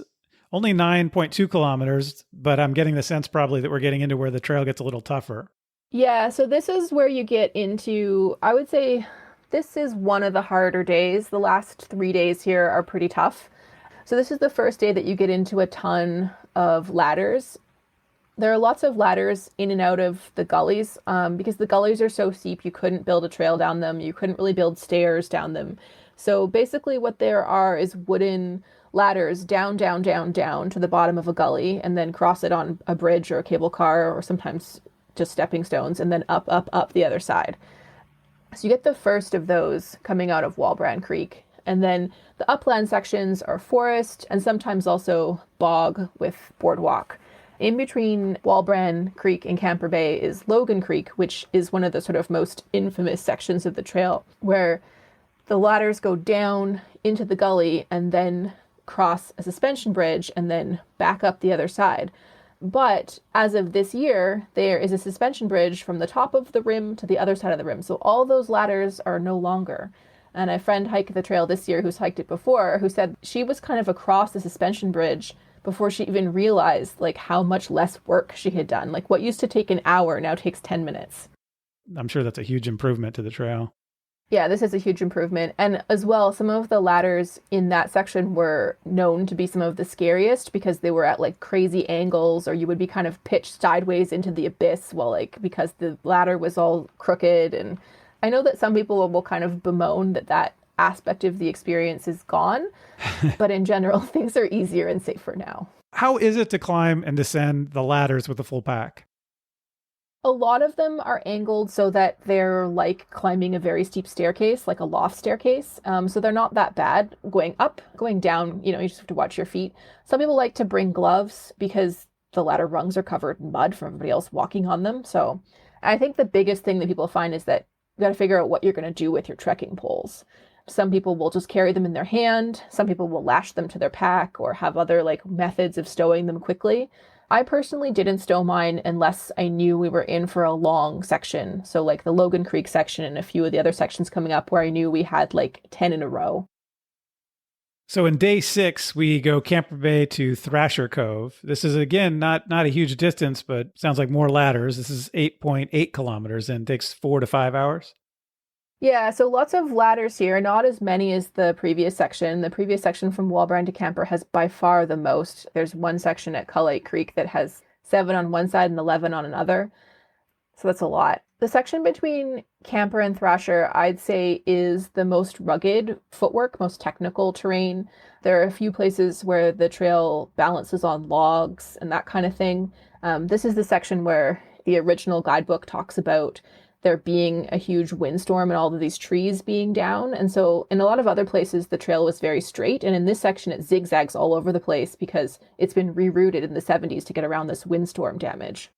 only 9.2 kilometers, but I'm getting the sense probably that we're getting into where the trail gets a little tougher. yeah, so this is where you get into, I would say this is one of the harder days. The last 3 days here are pretty tough. So this is the first day that you get into a ton of ladders. There are lots of ladders in and out of the gullies because the gullies are so steep, you couldn't build a trail down them. You couldn't really build stairs down them. So basically, what there are is wooden ladders down, down, down, down to the bottom of a gully, and then cross it on a bridge or a cable car, or sometimes just stepping stones, and then up, up, up the other side. So you get the first of those coming out of Walbrand Creek. And then the upland sections are forest and sometimes also bog with boardwalk. In between Walbrand Creek and Camper Bay is Logan Creek, which is one of the sort of most infamous sections of the trail, where the ladders go down into the gully and then cross a suspension bridge and then back up the other side. But as of this year, there is a suspension bridge from the top of the rim to the other side of the rim. So all those ladders are no longer. And a friend hiked the trail this year who's hiked it before, who said she was kind of across the suspension bridge before she even realized like how much less work she had done. Like what used to take an hour now takes 10 minutes. I'm sure that's a huge improvement to the trail. Yeah, this is a huge improvement. And as well, some of the ladders in that section were known to be some of the scariest because they were at like crazy angles, or you would be kind of pitched sideways into the abyss while like because the ladder was all crooked. And I know that some people will kind of bemoan that that aspect of the experience is gone, but in general, things are easier and safer now. How is it to climb and descend the ladders with a full pack? A lot of them are angled so that they're like climbing a very steep staircase, like a loft staircase. So they're not that bad. Going up, going down, you just have to watch your feet. Some people like to bring gloves because the ladder rungs are covered in mud from everybody else walking on them. So I think the biggest thing that people find is that you got to figure out what you're going to do with your trekking poles. Some people will just carry them in their hand. Some people will lash them to their pack or have other like methods of stowing them quickly. I personally didn't stow mine unless I knew we were in for a long section. So like the Logan Creek section and a few of the other sections coming up where I knew we had like 10 in a row. So in day 6, we go Camper Bay to Thrasher Cove. This is, again, not a huge distance, but sounds like more ladders. This is 8.8 kilometers and takes 4 to 5 hours. Yeah, so lots of ladders here, not as many as the previous section. The previous section from Walbrand to Camper has by far the most. There's one section at Cullite Creek that has 7 on one side and 11 on another. So that's a lot. The section between Camper and Thrasher, I'd say, is the most rugged footwork, most technical terrain. There are a few places where the trail balances on logs and that kind of thing. This is the section where the original guidebook talks about there being a huge windstorm and all of these trees being down. And so in a lot of other places, the trail was very straight. And in this section, it zigzags all over the place because it's been rerouted in the 70s to get around this windstorm damage.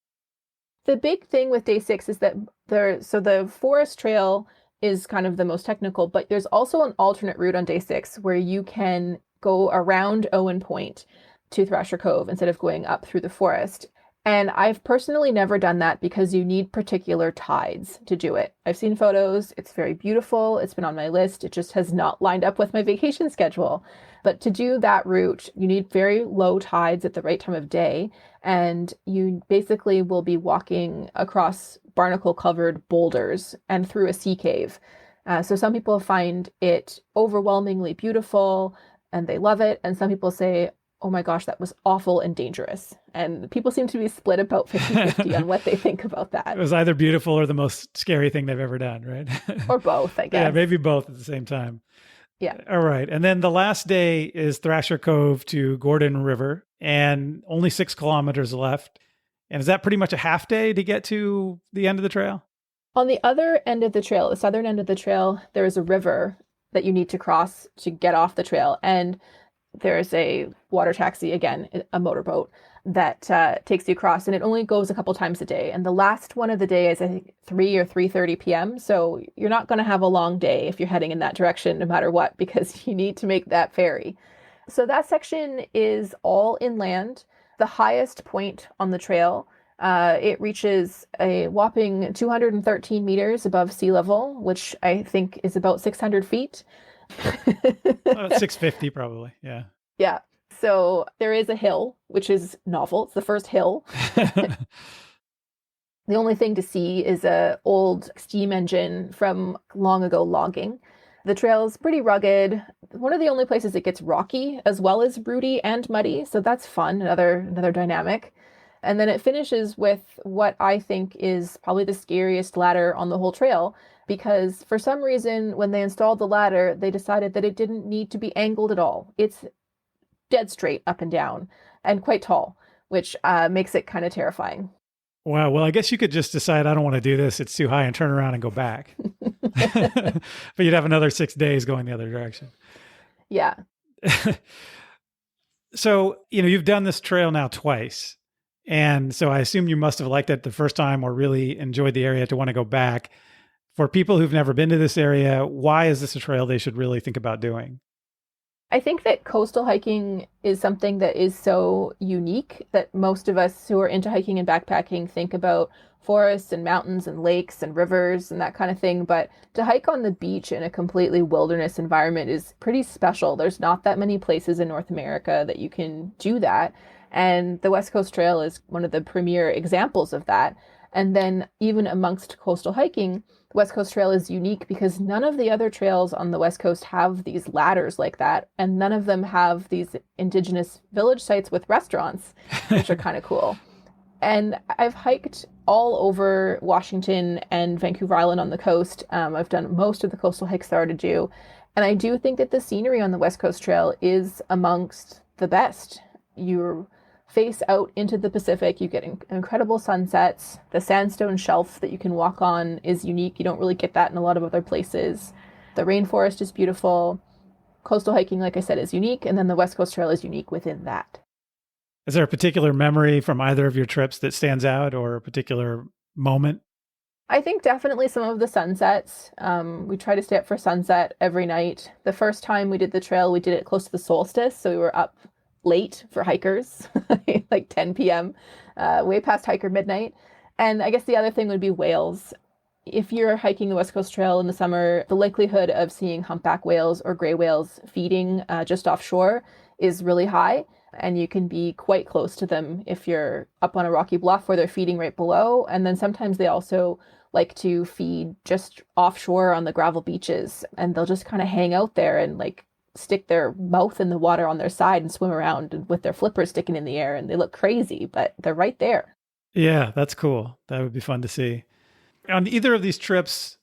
The big thing with day 6 is that the forest trail is kind of the most technical, but there's also an alternate route on day 6 where you can go around Owen Point to Thrasher Cove instead of going up through the forest. And I've personally never done that because you need particular tides to do it. I've seen photos. It's very beautiful. It's been on my list. It just has not lined up with my vacation schedule. But to do that route, you need very low tides at the right time of day. And you basically will be walking across barnacle-covered boulders and through a sea cave. So some people find it overwhelmingly beautiful and they love it. And some people say, oh my gosh, that was awful and dangerous. And people seem to be split about 50-50 on what they think about that. It was either beautiful or the most scary thing they've ever done, right? Or both, I guess. Yeah, maybe both at the same time. Yeah. All right. And then the last day is Thrasher Cove to Gordon River, and only 6 kilometers left. And is that pretty much a half day to get to the end of the trail? On the other end of the trail, the southern end of the trail, there is a river that you need to cross to get off the trail. And there's a water taxi, again, a motorboat that takes you across, and it only goes a couple times a day. And the last one of the day is, I think, 3 or 3:30 p.m. So you're not going to have a long day if you're heading in that direction, no matter what, because you need to make that ferry. So that section is all inland. The highest point on the trail It reaches a whopping 213 meters above sea level, which I think is about 600 feet. 650 probably. Yeah. Yeah. So there is a hill, which is novel. It's the first hill. The only thing to see is a old steam engine from long ago logging. The trail is pretty rugged. One of the only places it gets rocky as well as rooty and muddy, so that's fun, another dynamic. And then it finishes with what I think is probably the scariest ladder on the whole trail, because for some reason when they installed the ladder, they decided that it didn't need to be angled at all. It's dead straight up and down and quite tall, which makes it kind of terrifying. Wow. Well, I guess you could just decide, I don't want to do this. It's too high, and turn around and go back. But you'd have another 6 days going the other direction. Yeah. So, you've done this trail now twice. And so I assume you must have liked it the first time or really enjoyed the area to want to go back. For people who've never been to this area, why is this a trail they should really think about doing? I think that coastal hiking is something that is so unique that most of us who are into hiking and backpacking think about forests and mountains and lakes and rivers and that kind of thing. But to hike on the beach in a completely wilderness environment is pretty special. There's not that many places in North America that you can do that. And the West Coast Trail is one of the premier examples of that. And then even amongst coastal hiking, the West Coast Trail is unique because none of the other trails on the West Coast have these ladders like that. And none of them have these indigenous village sites with restaurants, which are kind of cool. And I've hiked all over Washington and Vancouver Island on the coast. I've done most of the coastal hikes there are to do. And I do think that the scenery on the West Coast Trail is amongst the best. You face out into the Pacific, you get incredible sunsets. The sandstone shelf that you can walk on is unique. You don't really get that in a lot of other places. The rainforest is beautiful. Coastal hiking, like I said, is unique. And then the West Coast Trail is unique within that. Is there a particular memory from either of your trips that stands out, or a particular moment? I think definitely some of the sunsets. We try to stay up for sunset every night. The first time we did the trail, we did it close to the solstice. So we were up late for hikers, like 10 p.m., way past hiker midnight. And I guess the other thing would be whales. If you're hiking the West Coast Trail in the summer, the likelihood of seeing humpback whales or gray whales feeding just offshore is really high. And you can be quite close to them if you're up on a rocky bluff where they're feeding right below. And then sometimes they also like to feed just offshore on the gravel beaches, and they'll just kind of hang out there and like stick their mouth in the water on their side and swim around with their flippers sticking in the air, and they look crazy, but they're right there. Yeah, that's cool. That would be fun to see. On either of these trips,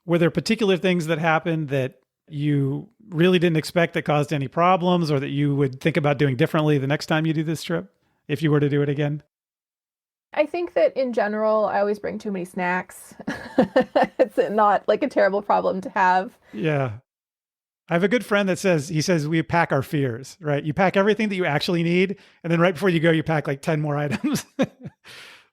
were there particular things that happened that you really didn't expect that caused any problems, or that you would think about doing differently the next time you do this trip, if you were to do it again? I think that in general, I always bring too many snacks. It's not like a terrible problem to have. Yeah. I have a good friend that says we pack our fears, right? You pack everything that you actually need, and then right before you go, you pack like 10 more items.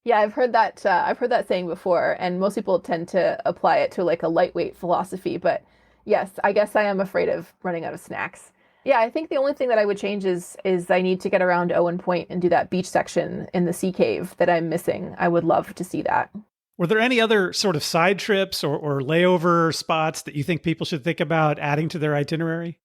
Yeah, I've heard that. I've heard that saying before, and most people tend to apply it to like a lightweight philosophy. But yes, I guess I am afraid of running out of snacks. Yeah, I think the only thing that I would change is I need to get around Owen Point and do that beach section in the Sea Cave that I'm missing. I would love to see that. Were there any other sort of side trips or layover spots that you think people should think about adding to their itinerary?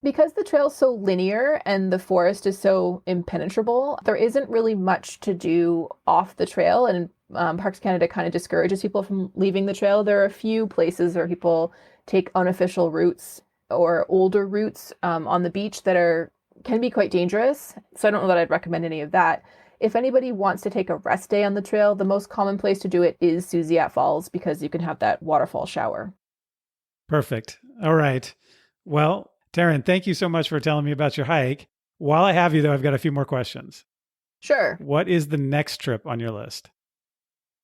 Because the trail's so linear and the forest is so impenetrable, there isn't really much to do off the trail. And Parks Canada kind of discourages people from leaving the trail. There are a few places where people take unofficial routes or older routes on the beach that can be quite dangerous. So I don't know that I'd recommend any of that. If anybody wants to take a rest day on the trail, the most common place to do it is Suziat Falls, because you can have that waterfall shower. Perfect. All right. Well, Taryn, thank you so much for telling me about your hike. While I have you, though, I've got a few more questions. Sure. What is the next trip on your list?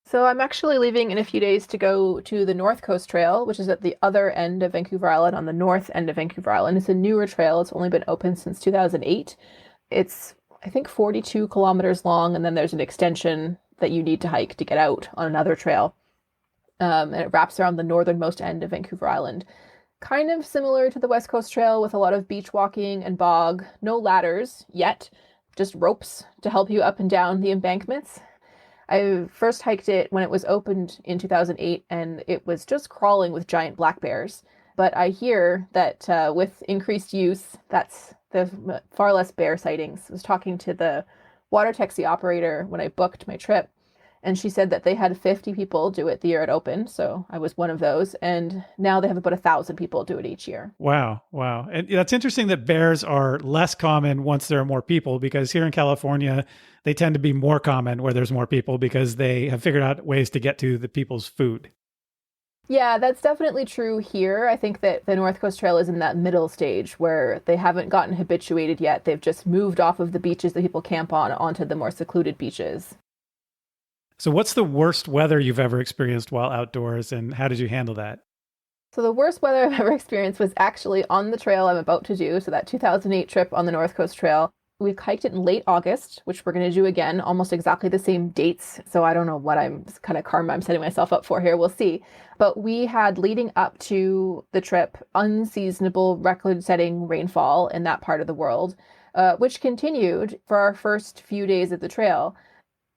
So I'm actually leaving in a few days to go to the North Coast Trail, which is at the other end of Vancouver Island, on the north end of Vancouver Island. It's a newer trail. It's only been open since 2008. It's, I think, 42 kilometers long, and then there's an extension that you need to hike to get out on another trail. And it wraps around the northernmost end of Vancouver Island. Kind of similar to the West Coast Trail, with a lot of beach walking and bog. No ladders yet, just ropes to help you up and down the embankments. I first hiked it when it was opened in 2008, and it was just crawling with giant black bears. But I hear that with increased use, that's the far less bear sightings. I was talking to the water taxi operator when I booked my trip, and she said that they had 50 people do it the year it opened. So I was one of those. And now they have about 1,000 people do it each year. Wow. Wow. And that's interesting that bears are less common once there are more people, because here in California, they tend to be more common where there's more people because they have figured out ways to get to the people's food. Yeah, that's definitely true here. I think that the North Coast Trail is in that middle stage where they haven't gotten habituated yet. They've just moved off of the beaches that people camp on onto the more secluded beaches. So what's the worst weather you've ever experienced while outdoors, and how did you handle that? So the worst weather I've ever experienced was actually on the trail I'm about to do. So that 2008 trip on the North Coast Trail. We hiked it in late August, which we're going to do again, almost exactly the same dates. So I don't know what kind of karma I'm setting myself up for here. We'll see. But we had, leading up to the trip, unseasonable record-setting rainfall in that part of the world, which continued for our first few days of the trail.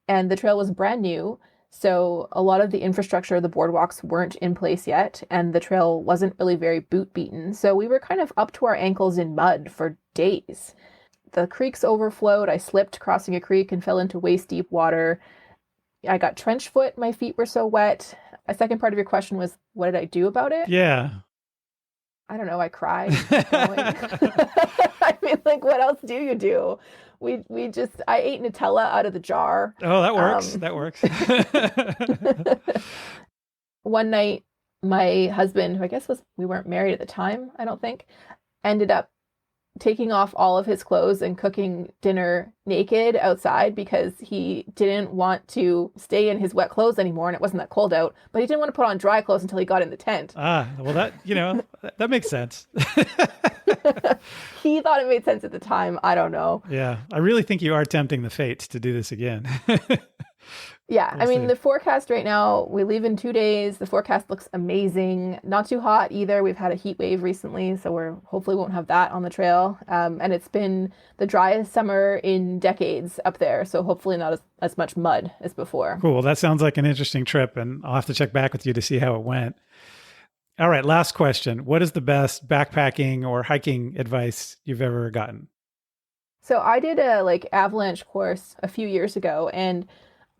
And the trail was brand new. So a lot of the infrastructure, the boardwalks, weren't in place yet, and the trail wasn't really very boot beaten. So we were kind of up to our ankles in mud for days. The creeks overflowed. I slipped crossing a creek and fell into waist deep water. I got trench foot. My feet were so wet. A second part of your question was, what did I do about it? Yeah. I don't know. I cried. I mean, like, what else do you do? I ate Nutella out of the jar. Oh, that works. That works. One night, my husband, who I guess we weren't married at the time, I don't think, ended up taking off all of his clothes and cooking dinner naked outside because he didn't want to stay in his wet clothes anymore, and it wasn't that cold out, but he didn't want to put on dry clothes until he got in the tent. Well, that makes sense. He thought it made sense at the time. I don't know. Yeah. I really think you are tempting the fates to do this again. Yeah. We'll see. The forecast right now, we leave in 2 days. The forecast looks amazing. Not too hot either. We've had a heat wave recently, so we're hopefully won't have that on the trail. And it's been the driest summer in decades up there, so hopefully not as much mud as before. Cool. Well, that sounds like an interesting trip, and I'll have to check back with you to see how it went. All right. Last question. What is the best backpacking or hiking advice you've ever gotten? So I did a avalanche course a few years ago, and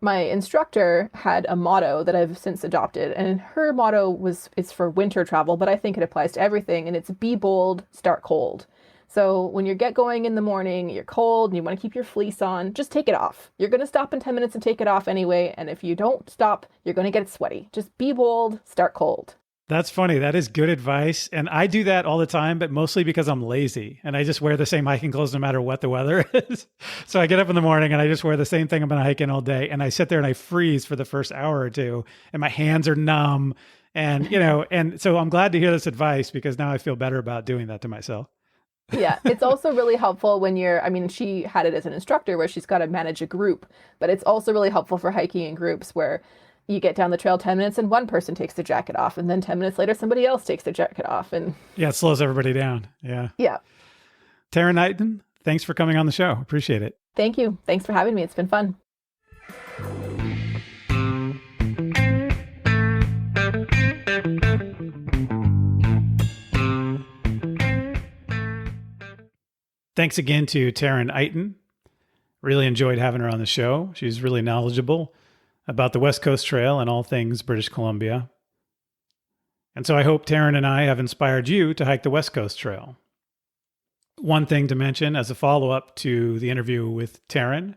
my instructor had a motto that I've since adopted, and her motto it's for winter travel, but I think it applies to everything, and it's be bold, start cold. So when you get going in the morning, you're cold and you want to keep your fleece on, just take it off. You're going to stop in 10 minutes and take it off anyway, and if you don't stop, you're going to get sweaty. Just be bold, start cold. That's funny. That is good advice. And I do that all the time, but mostly because I'm lazy and I just wear the same hiking clothes no matter what the weather is. So I get up in the morning and I just wear the same thing I've been hiking all day. And I sit there and I freeze for the first hour or two and my hands are numb. And, and so I'm glad to hear this advice because now I feel better about doing that to myself. Yeah, it's also really helpful when she had it as an instructor where she's got to manage a group, but it's also really helpful for hiking in groups where you get down the trail 10 minutes and one person takes their jacket off, and then 10 minutes later, somebody else takes their jacket off. And yeah, it slows everybody down. Yeah. Yeah. Taryn, Eyton, thanks for coming on the show. Appreciate it. Thank you. Thanks for having me. It's been fun. Thanks again to Taryn Eyton. Really enjoyed having her on the show. She's really knowledgeable about the West Coast Trail and all things British Columbia. And so I hope Taryn and I have inspired you to hike the West Coast Trail. One thing to mention as a follow-up to the interview with Taryn.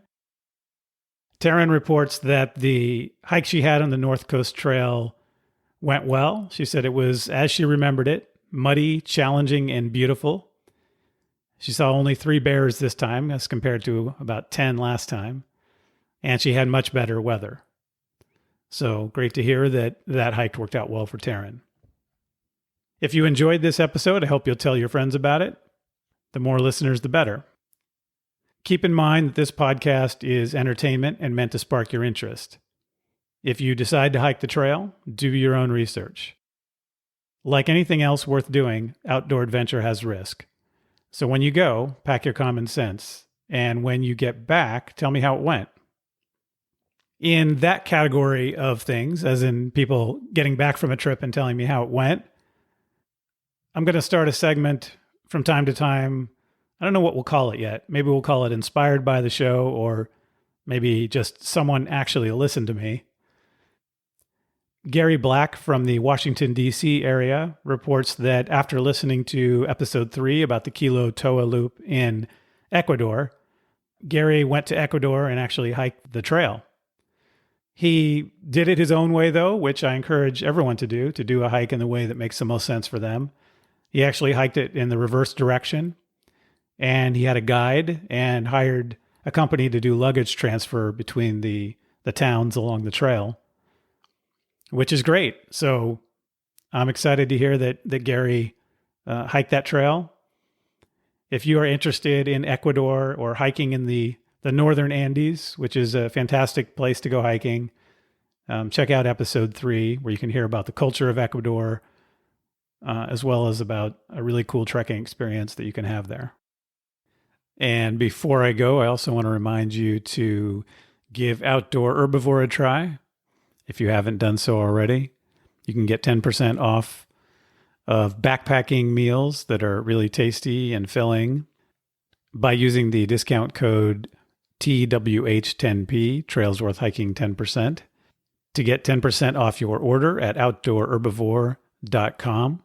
Taryn reports that the hike she had on the North Coast Trail went well. She said it was, as she remembered it, muddy, challenging, and beautiful. She saw only 3 bears this time as compared to about 10 last time. And she had much better weather. So great to hear that hike worked out well for Taryn. If you enjoyed this episode, I hope you'll tell your friends about it. The more listeners, the better. Keep in mind that this podcast is entertainment and meant to spark your interest. If you decide to hike the trail, do your own research. Like anything else worth doing, outdoor adventure has risk. So when you go, pack your common sense. And when you get back, tell me how it went. In that category of things, as in people getting back from a trip and telling me how it went, I'm going to start a segment from time to time. I don't know what we'll call it yet. Maybe we'll call it Inspired by the Show, or maybe just someone actually listened to me. Gary Black from the Washington, D.C. area reports that after listening to episode 3 about the Kilo Toa Loop in Ecuador, Gary went to Ecuador and actually hiked the trail. He did it his own way, though, which I encourage everyone to do a hike in the way that makes the most sense for them. He actually hiked it in the reverse direction, and he had a guide and hired a company to do luggage transfer between the towns along the trail, which is great. So I'm excited to hear that Gary hiked that trail. If you are interested in Ecuador or hiking in the northern Andes, which is a fantastic place to go hiking, check out episode 3, where you can hear about the culture of Ecuador, as well as about a really cool trekking experience that you can have there. And before I go, I also want to remind you to give Outdoor Herbivore a try. If you haven't done so already, you can get 10% off of backpacking meals that are really tasty and filling by using the discount code TWH10P, Trails Worth Hiking 10%, to get 10% off your order at outdoorherbivore.com.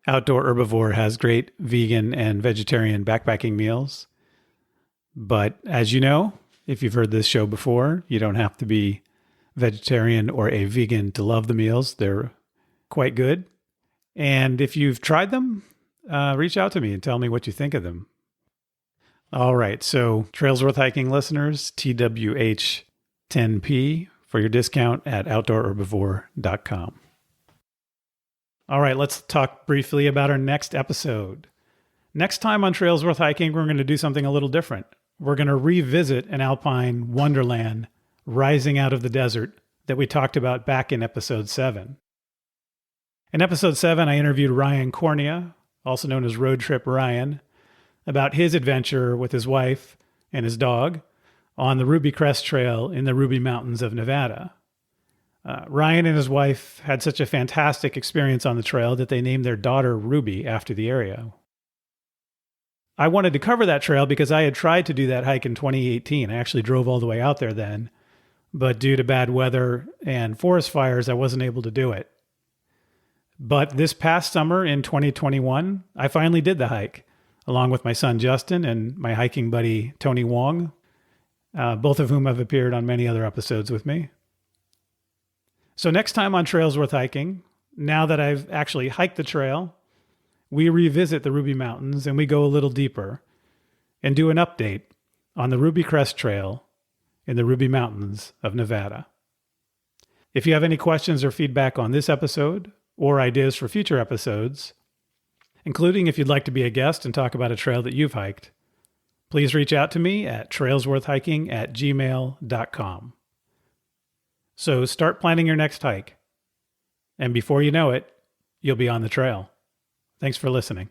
Outdoor Herbivore has great vegan and vegetarian backpacking meals. But as you know, if you've heard this show before, you don't have to be vegetarian or a vegan to love the meals. They're quite good. And if you've tried them, reach out to me and tell me what you think of them. All right. So Trails Worth Hiking listeners, TWH10P for your discount at outdoorherbivore.com. All right, let's talk briefly about our next episode. Next time on Trails Worth Hiking, we're going to do something a little different. We're going to revisit an alpine wonderland rising out of the desert that we talked about back in episode 7. In episode 7, I interviewed Ryan Cornea, also known as Road Trip Ryan, about his adventure with his wife and his dog on the Ruby Crest Trail in the Ruby Mountains of Nevada. Ryan and his wife had such a fantastic experience on the trail that they named their daughter Ruby after the area. I wanted to cover that trail because I had tried to do that hike in 2018. I actually drove all the way out there then, but due to bad weather and forest fires, I wasn't able to do it. But this past summer in 2021, I finally did the hike, along with my son Justin and my hiking buddy Tony Wong, both of whom have appeared on many other episodes with me. So next time on Trails Worth Hiking, now that I've actually hiked the trail, we revisit the Ruby Mountains and we go a little deeper and do an update on the Ruby Crest Trail in the Ruby Mountains of Nevada. If you have any questions or feedback on this episode or ideas for future episodes, including if you'd like to be a guest and talk about a trail that you've hiked, please reach out to me at trailsworthhiking@gmail.com. So start planning your next hike. And before you know it, you'll be on the trail. Thanks for listening.